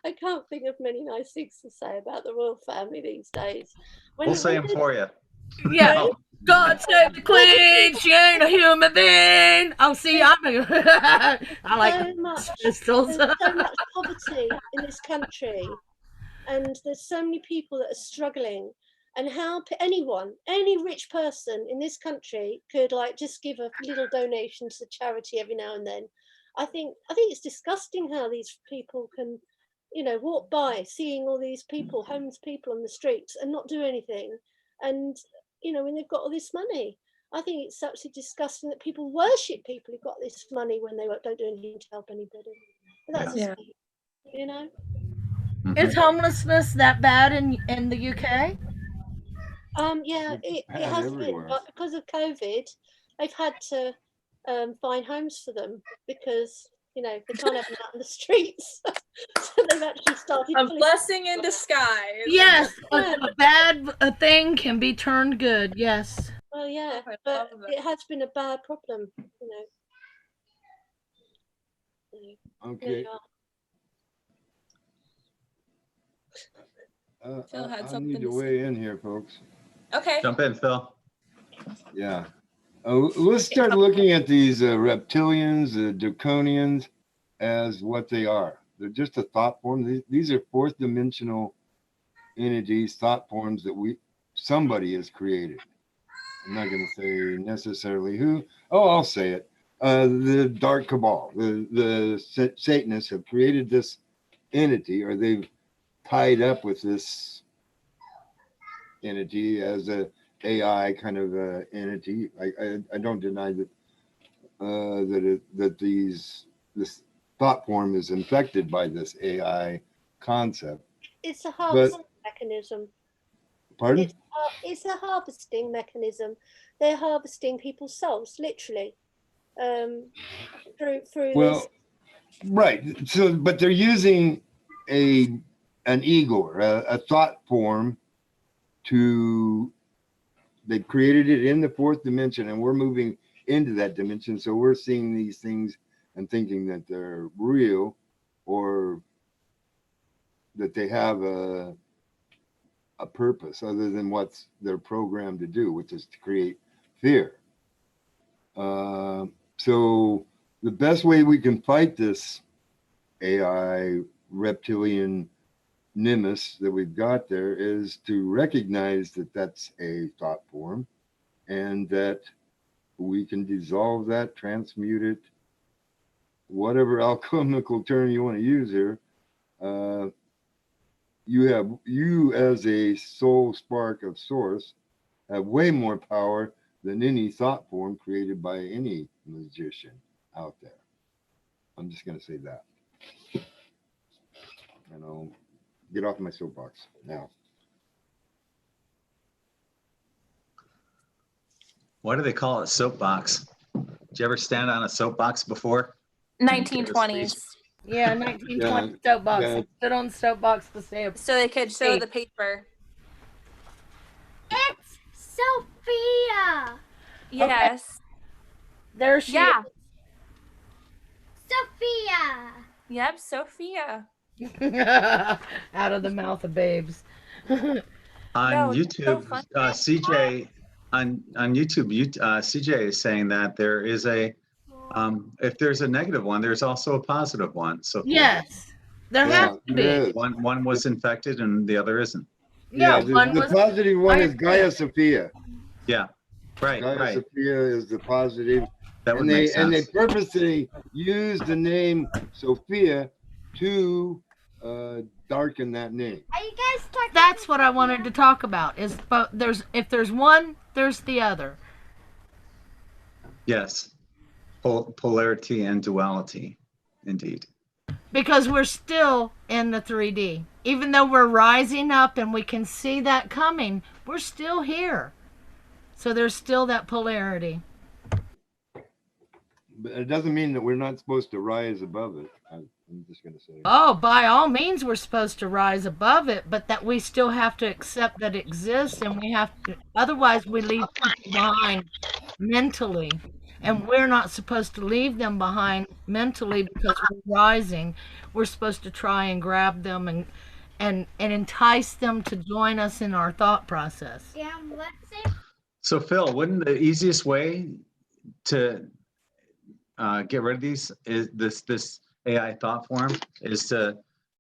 I: I can't think of many nice things to say about the royal family these days.
A: We'll say them for you.
H: Yeah.
A: Oh,
H: God save the queen. She ain't a human being. Oh, see, I like
I: so much,
H: crystals.
I: there's so much poverty in this country, and there's so many people that are struggling. And how any rich person in this country could like just give a little donation to charity every now and then. I think it's disgusting how these people can, walk by seeing all these people, homeless people on the streets, and not do anything. And when they've got all this money, I think it's absolutely disgusting that people worship people who've got this money when they don't do anything to help anybody. But that's
E: Yeah.
H: Is homelessness that bad in the UK?
I: Yeah, it
G: Bad
I: has been,
G: everywhere.
I: but because of COVID, they've had to find homes for them because they can't have them out in the streets. So they've actually started.
E: A blessing in disguise.
H: Yes, a bad thing can be turned good. Yes.
I: Well, yeah,
E: I
I: but
E: love that.
I: it has been a bad problem. There
G: Okay.
I: you are.
E: Phil had
G: I
E: something
G: need
E: to
G: to
E: say.
G: weigh in here, folks.
E: Okay.
A: jump in, Phil.
G: Yeah. Let's start looking at these reptilians, the draconians, as what they are. They're just a thought form. These are fourth dimensional entities, thought forms that somebody has created. I'm not going to say necessarily who. Oh, I'll say it. The Dark Cabal, the Satanists have created this entity, or they've tied up with this entity as a AI kind of entity. I don't deny that this thought form is infected by this AI concept.
I: It's a harvesting mechanism.
G: Pardon?
I: It's a harvesting mechanism. They're harvesting people's souls, literally, through
G: Well,
I: this.
G: right. So, but they're using an ego, or a thought form they've created it in the fourth dimension, and we're moving into that dimension. So we're seeing these things and thinking that they're real, or that they have a purpose other than what they're programmed to do, which is to create fear. So the best way we can fight this AI reptilian nemesis that we've got there is to recognize that that's a thought form, and that we can dissolve that, transmute it, whatever alchemical term you want to use here. You as a soul spark of source have way more power than any thought form created by any magician out there. I'm just going to say that. Get off my soapbox now.
A: Why do they call it soapbox? Did you ever stand on a soapbox before?
J: 1920s.
H: Yeah, 1920 soapbox.
G: yeah.
H: Sit on soapbox to say a
J: So they could show
H: Hey.
J: the paper.
K: It's Sophia.
J: Yes.
H: There she
J: Yeah.
K: Sophia.
J: Yep, Sophia.
H: is. Out of the mouth of babes.
A: On
J: No, it's so
A: YouTube,
J: funny.
A: CJ on YouTube, CJ is saying that there is if there's a negative one, there's also a positive one. So
H: Yes, there has to be.
G: there is.
A: one was infected and the other isn't.
H: Yeah,
G: the,
H: one
G: the
H: was.
G: positive one is
H: Gaia
G: Gaia Sophia.
A: Yeah, right,
G: Gaia
A: right.
G: Sophia is the positive.
A: That would
G: and
A: make
G: they
A: sense.
G: purposely use the name Sophia to darken that name.
K: Are you guys talking?
H: That's what I wanted to talk about. Is but if there's one, there's the other.
A: Yes, polarity and duality, indeed.
H: because we're still in the 3D. Even though we're rising up and we can see that coming, we're still here. So there's still that polarity.
G: But it doesn't mean that we're not supposed to rise above it. I'm just going to say.
H: Oh, by all means, we're supposed to rise above it, but that we still have to accept that it exists, and we have to, otherwise, we leave people behind mentally. And we're not supposed to leave them behind mentally because we're rising. We're supposed to try and grab them and entice them to join us in our thought process.
K: Yeah, let's say.
A: So Phil, wouldn't the easiest way to get rid of these is this AI thought form is to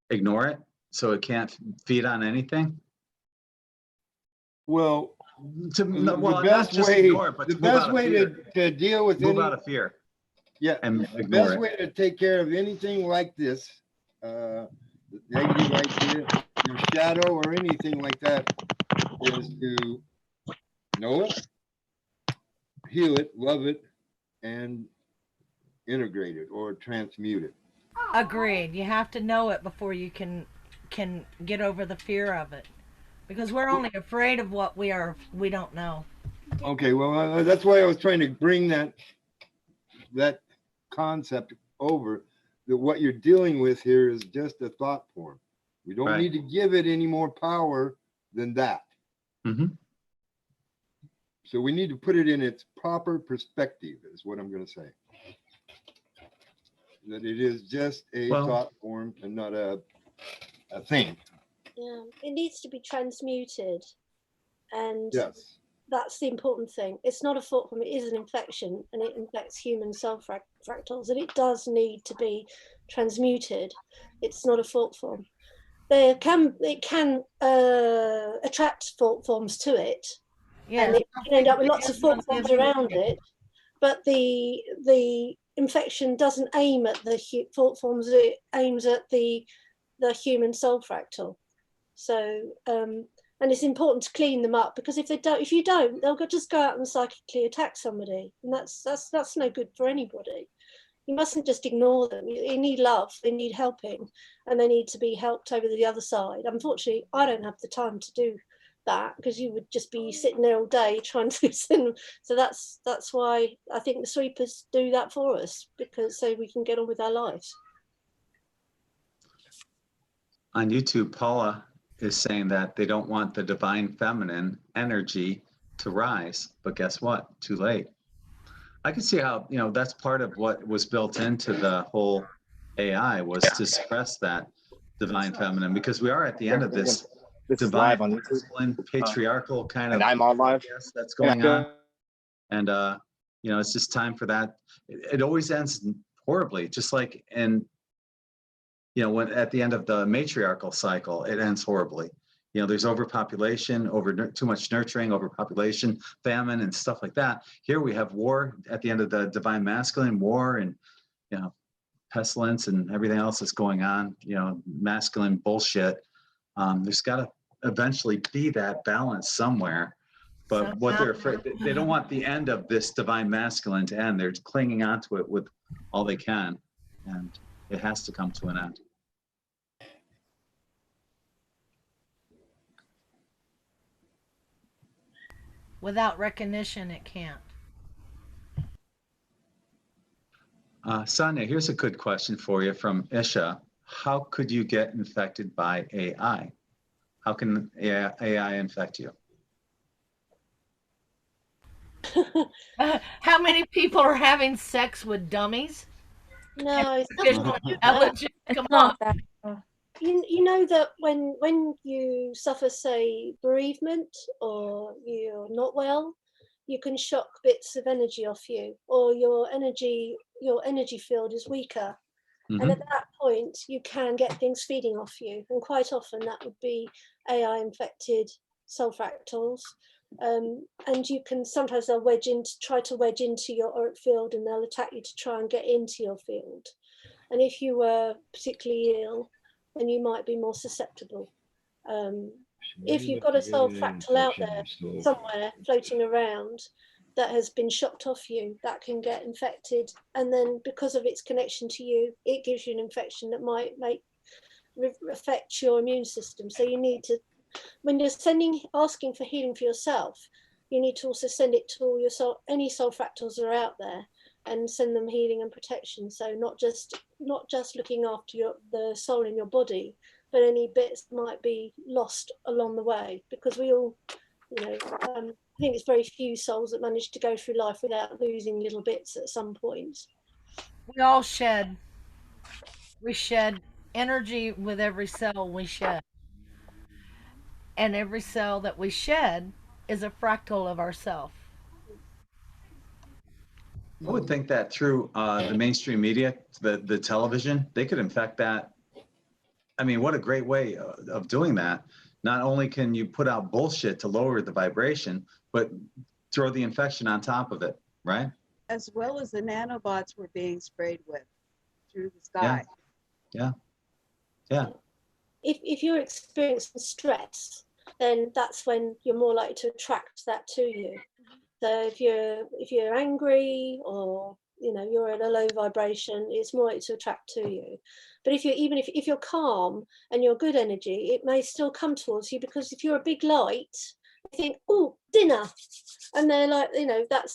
A: ignore it so it can't feed on anything?
G: Well,
A: To
G: the
A: no, well, not
G: best
A: just
G: way,
A: ignore it, but
G: the
A: to move
G: best
A: out of
G: way
A: fear.
G: to deal with
A: Move
G: any,
A: out of fear
G: yeah,
A: and
G: the
A: ignore
G: best
A: it.
G: way to take care of anything like this, negative idea, your shadow or anything like that, is to know it, heal it, love it, and integrate it or transmute it.
H: Agreed. You have to know it before you can get over the fear of it, because we're only afraid of what we don't know.
G: Okay, well, that's why I was trying to bring that concept over, that what you're dealing with here is just a thought form. We don't
A: Right.
G: need to give it any more power than that.
A: Mm-hmm.
G: So we need to put it in its proper perspective, is what I'm going to say. That it is just a thought form and not a thing.
I: Yeah, it needs to be transmuted, and
G: Yes.
I: that's the important thing. It's not a thought form; it is an infection, and it infects human cell fractals, and it does need to be transmuted. It's not a thought form. It can attract thought forms to it, and it can end up with lots of thought forms around it. But the infection doesn't aim at the thought forms; it aims at the human soul fractal. So, and it's important to clean them up, because if you don't, they'll just go out and psychically attack somebody, and that's no good for anybody. You mustn't just ignore them. They need love, they need helping, and they need to be helped over to the other side. Unfortunately, I don't have the time to do that, because you would just be sitting there all day trying to send. So that's why I think the sweepers do that for us, because so we can get on with our lives.
A: On YouTube, Paula is saying that they don't want the divine feminine energy to rise, but guess what? Too late. I can see how, that's part of what was built into the whole AI, was to suppress that divine feminine, because we are at the end of this divine, masculine, patriarchal kind of,
L: and I'm on live.
A: That's going on. And, it's just time for that. It always ends horribly, just like when at the end of the matriarchal cycle, it ends horribly. There's overpopulation, too much nurturing, overpopulation, famine, and stuff like that. Here we have war at the end of the divine masculine, war and, pestilence and everything else that's going on, masculine bullshit. There's got to eventually be that balance somewhere. But what they're afraid, they don't want the end of this divine masculine to end. They're clinging onto it with all they can, and it has to come to an end.
H: Without recognition, it can't.
A: Sonia, here's a good question for you from Isha. How could you get infected by AI? How can AI infect you?
H: How many people are having sex with dummies?
I: No,
H: Come on.
I: You know that when you suffer, say, bereavement, or you're not well, you can shock bits of energy off you, or your energy field is weaker. Mm-hmm. And at that point, you can get things feeding off you, and quite often that would be AI infected soul fractals. And you can sometimes they'll try to wedge into your auric field, and they'll attack you to try and get into your field. And if you were particularly ill, then you might be more susceptible. If you've got a soul fractal out there somewhere floating around, that has been shocked off you, that can get infected, and then because of its connection to you, it gives you an infection that might affect your immune system. So you need to, when you're asking for healing for yourself, you need to also send it to all your soul, any soul fractals that are out there, and send them healing and protection. So not just looking after the soul in your body, but any bits might be lost along the way, because we all, I think it's very few souls that manage to go through life without losing little bits at some point.
H: We all shed. We shed energy with every cell we shed. And every cell that we shed is a fractal of ourself.
A: I would think that through the mainstream media, the television, they could infect that. I mean, what a great way of doing that. Not only can you put out bullshit to lower the vibration, but throw the infection on top of it, right?
B: As well as the nanobots we're being sprayed with through the sky.
A: Yeah.
I: If you're experiencing stress, then that's when you're more likely to attract that to you. So if you're angry, or you're at a low vibration, it's more likely to attract to you. But if you're calm and you're good energy, it may still come towards you, because if you're a big light, you think, oh, dinner, and they're like,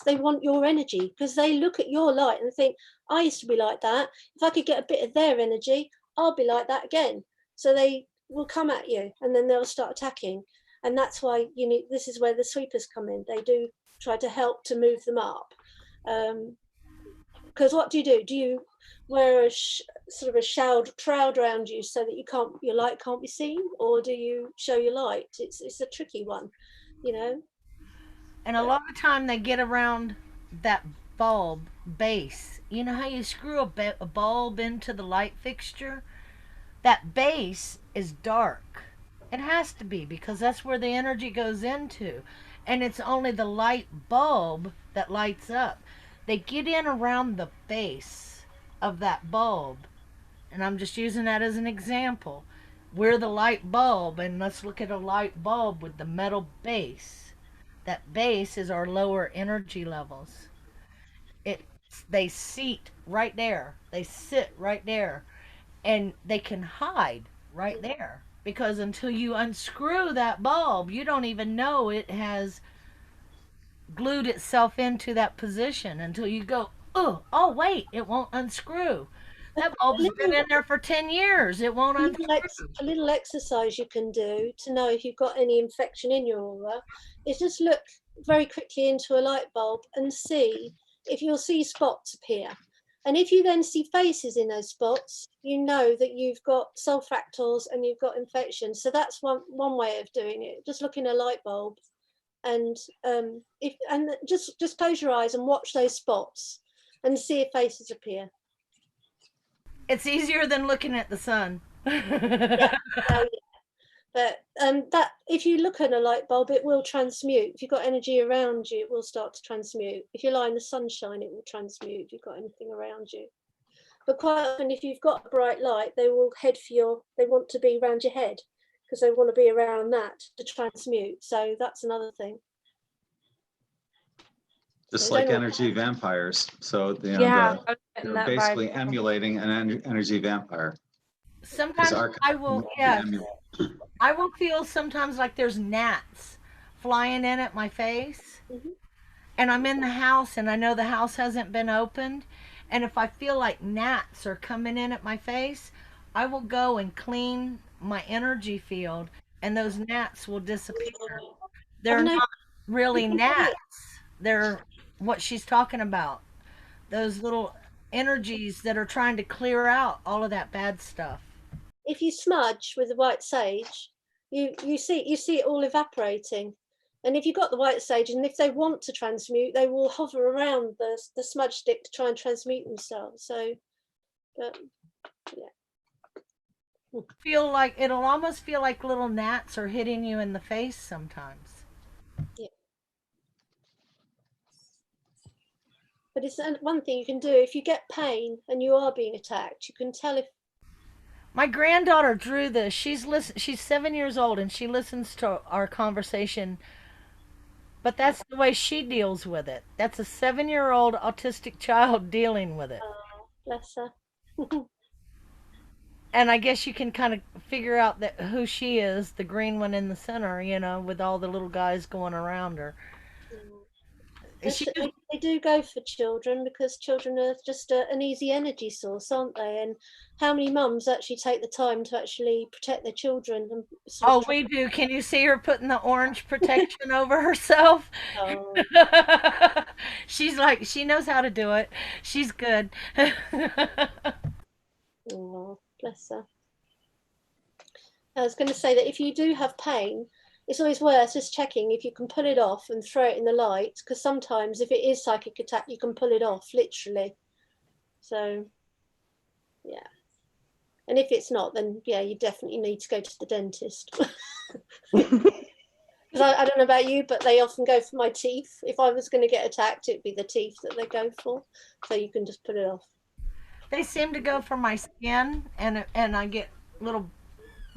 I: they want your energy, because they look at your light and think, I used to be like that. If I could get a bit of their energy, I'll be like that again. So they will come at you, and then they'll start attacking. And that's why this is where the sweepers come in. They do try to help to move them up. Because what do? Do you wear a sort of a shroud around you so that your light can't be seen, or do you show your light? It's a tricky one,
H: And a lot of the time they get around that bulb base. You know how you screw a bulb into the light fixture? That base is dark. It has to be, because that's where the energy goes into. And it's only the light bulb that lights up. They get in around the base of that bulb. And I'm just using that as an example. We're the light bulb, and let's look at a light bulb with the metal base. That base is our lower energy levels. They seat right there. They sit right there. And they can hide right there, because until you unscrew that bulb, you don't even know it has glued itself into that position until you go, oh wait, it won't unscrew. That bulb's been in there for 10 years. It won't unscrew.
I: A little exercise you can do to know if you've got any infection in your aura is just look very quickly into a light bulb and see if you'll see spots appear. And if you then see faces in those spots, you know that you've got soul fractals and you've got infection. So that's one way of doing it. Just look in a light bulb, and just close your eyes and watch those spots and see if faces appear.
H: It's easier than looking at the sun.
I: Yeah. But that if you look at a light bulb, it will transmute. If you've got energy around you, it will start to transmute. If you lie in the sunshine, it will transmute if you've got anything around you. But quite often, if you've got a bright light, they will they want to be around your head, because they want to be around that to transmute. So that's another thing.
A: Just like energy vampires. So they're basically emulating an energy vampire.
H: Sometimes I will feel sometimes like there's gnats flying in at my face.
I: Mm-hmm.
H: And I'm in the house and I know the house hasn't been opened. And if I feel like gnats are coming in at my face, I will go and clean my energy field, and those gnats will disappear. They're not really gnats. They're what she's talking about. Those little energies that are trying to clear out all of that bad stuff.
I: If you smudge with the white sage, you see it all evaporating. And if you've got the white sage, and if they want to transmute, they will hover around the smudge stick to try and transmute themselves. So, yeah.
H: It'll almost feel like little gnats are hitting you in the face sometimes.
I: Yeah. But it's one thing you can do. If you get pain and you are being attacked, you can tell if.
H: My granddaughter drew this. She's 7 years old, and she listens to our conversation But that's the way she deals with it. That's a 7-year-old autistic child dealing with it.
I: Oh, bless her.
H: And I guess you can kind of figure out that who she is, the green one in the center, with all the little guys going around her. She
I: They do go for children because children are just an easy energy source, aren't they? And how many mums actually take the time to actually protect their children? And
H: Oh, we do. Can you see her putting the orange protection over herself?
I: Oh.
H: She's like, she knows how to do it. She's good.
I: Oh, bless her. I was going to say that if you do have pain, it's always worth just checking if you can pull it off and throw it in the light, because sometimes if it is psychic attack, you can pull it off literally. So, yeah. And if it's not, then yeah, you definitely need to go to the dentist. Because I don't know about you, but they often go for my teeth. If I was going to get attacked, it'd be the teeth that they go for. So you can just put it off.
H: They seem to go for my skin, and I get little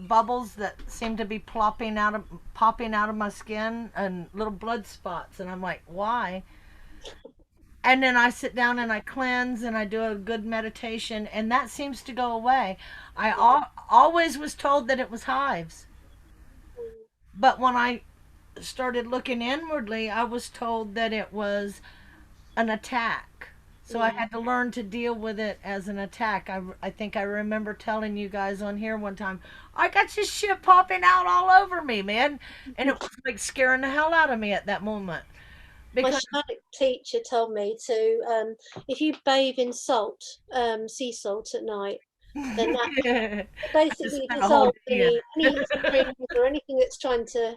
H: bubbles that seem to be popping out of my skin, and little blood spots, and I'm like, why? And then I sit down and I cleanse and I do a good meditation, and that seems to go away. I always was told that it was hives, but when I started looking inwardly, I was told that it was an attack. So I had to learn to deal with it as an attack. I think I remember telling you guys on here one time, I got this shit popping out all over me, man. And it was like scaring the hell out of me at that moment.
I: Because my shamanic teacher told me to, if you bathe in salt, sea salt at night, then that basically dissolves any springs or anything that's trying to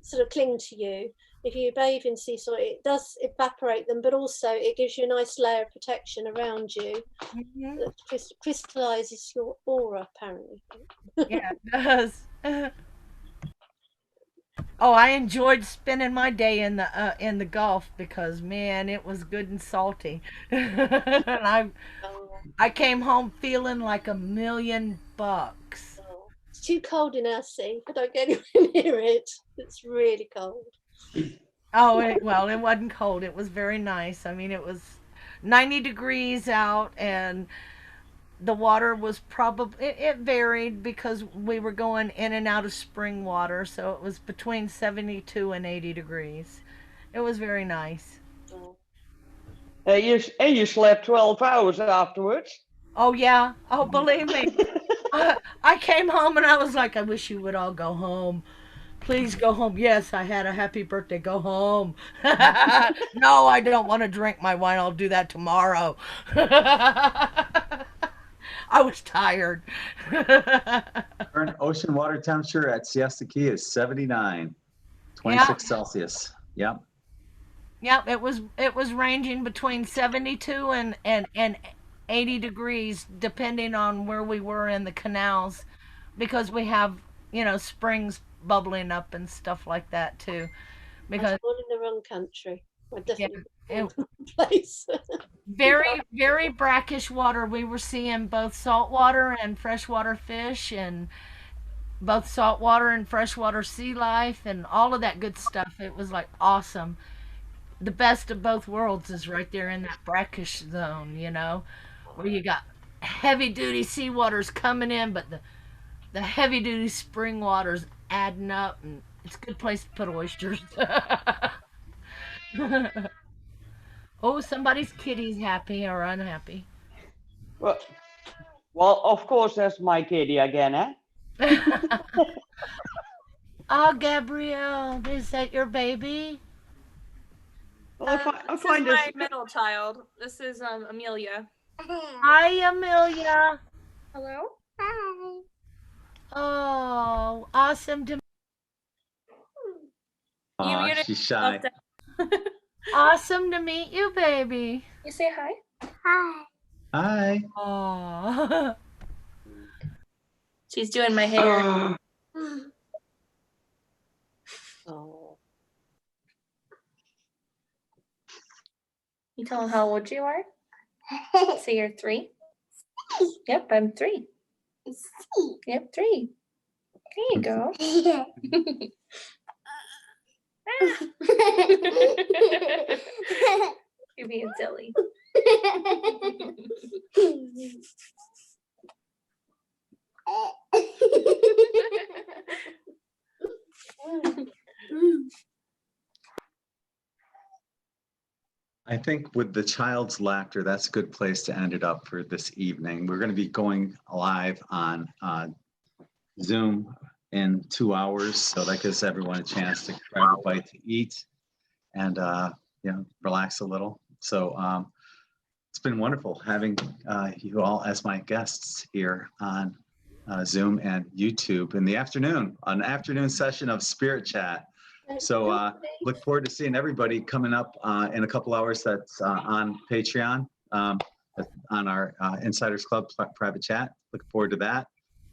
I: sort of cling to you. If you bathe in sea salt, it does evaporate them, but also it gives you a nice layer of protection around you that crystallizes your aura, apparently.
H: Yeah, it does. Oh, I enjoyed spending my day in the Gulf because, man, it was good and salty. And I came home feeling like $1,000,000.
I: Oh, it's too cold in our sea. I don't get anywhere near it. It's really cold.
H: Oh, well, it wasn't cold. It was very nice. I mean, it was 90 degrees out, and the water was probably, it varied because we were going in and out of spring water, so it was between 72 and 80 degrees. It was very nice.
L: And you slept 12 hours afterwards?
H: Oh, yeah. Oh, believe me. I came home and I was like, I wish you would all go home. Please go home. Yes, I had a happy birthday. Go home. No, I don't want to drink my wine. I'll do that tomorrow. I was tired.
A: Current ocean water temperature at Siesta Key is 79, 26 Celsius. Yep.
H: Yep, it was ranging between 72 and 80 degrees depending on where we were in the canals, because we have, springs bubbling up and stuff like that too. Because
I: I was born in the wrong country. I definitely
H: place. Very, very brackish water. We were seeing both saltwater and freshwater fish, and both saltwater and freshwater sea life, and all of that good stuff. It was like awesome. The best of both worlds is right there in that brackish zone, where you got heavy duty sea waters coming in, but the heavy duty spring waters adding up, and it's a good place to put oysters. Oh, somebody's kitty's happy or unhappy.
L: Well, of course, that's my kitty again, eh?
H: Oh, Gabrielle, is that your baby?
J: Well, I find this my middle child. This is Amelia.
H: Hi, Amelia.
J: Hello.
K: Hi.
H: Oh, awesome to.
A: She's shy.
H: Awesome to meet you, baby.
J: You say hi.
K: Hi.
A: Hi.
H: Oh.
J: She's doing my hair.
I: Oh.
J: You tell them how old you are? Say you're 3. Yep, I'm 3. Yep, 3. There you go. You're being silly.
A: I think with the child's laughter, that's a good place to end it up for this evening. We're going to be going live on Zoom in 2 hours, so that gives everyone a chance to grab a bite to eat and relax a little. So it's been wonderful having you all as my guests here on Zoom and YouTube in the afternoon, an afternoon session of Spirit Chat. So look forward to seeing everybody coming up in a couple hours. That's on Patreon, on our Insiders Club private chat. Looking forward to that.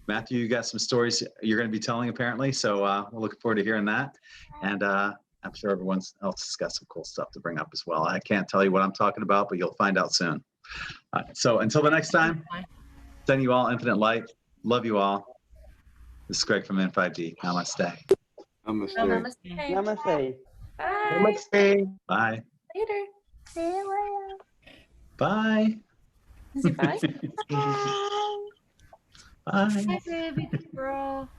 A: Matthew, you got some stories you're going to be telling apparently. So we're looking forward to hearing that. And I'm sure everyone else has got some cool stuff to bring up as well. I can't tell you what I'm talking about, but you'll find out soon. So until the next time, send you all infinite light. Love you all. This is Greg from In5D. Namaste.
G: Namaste.
J: Namaste.
L: Namaste.
J: Bye.
M: Namaste.
A: Bye.
J: Later.
K: See you later.
A: Bye.
J: Is he bye?
A: Bye.
H: Hi, baby girl.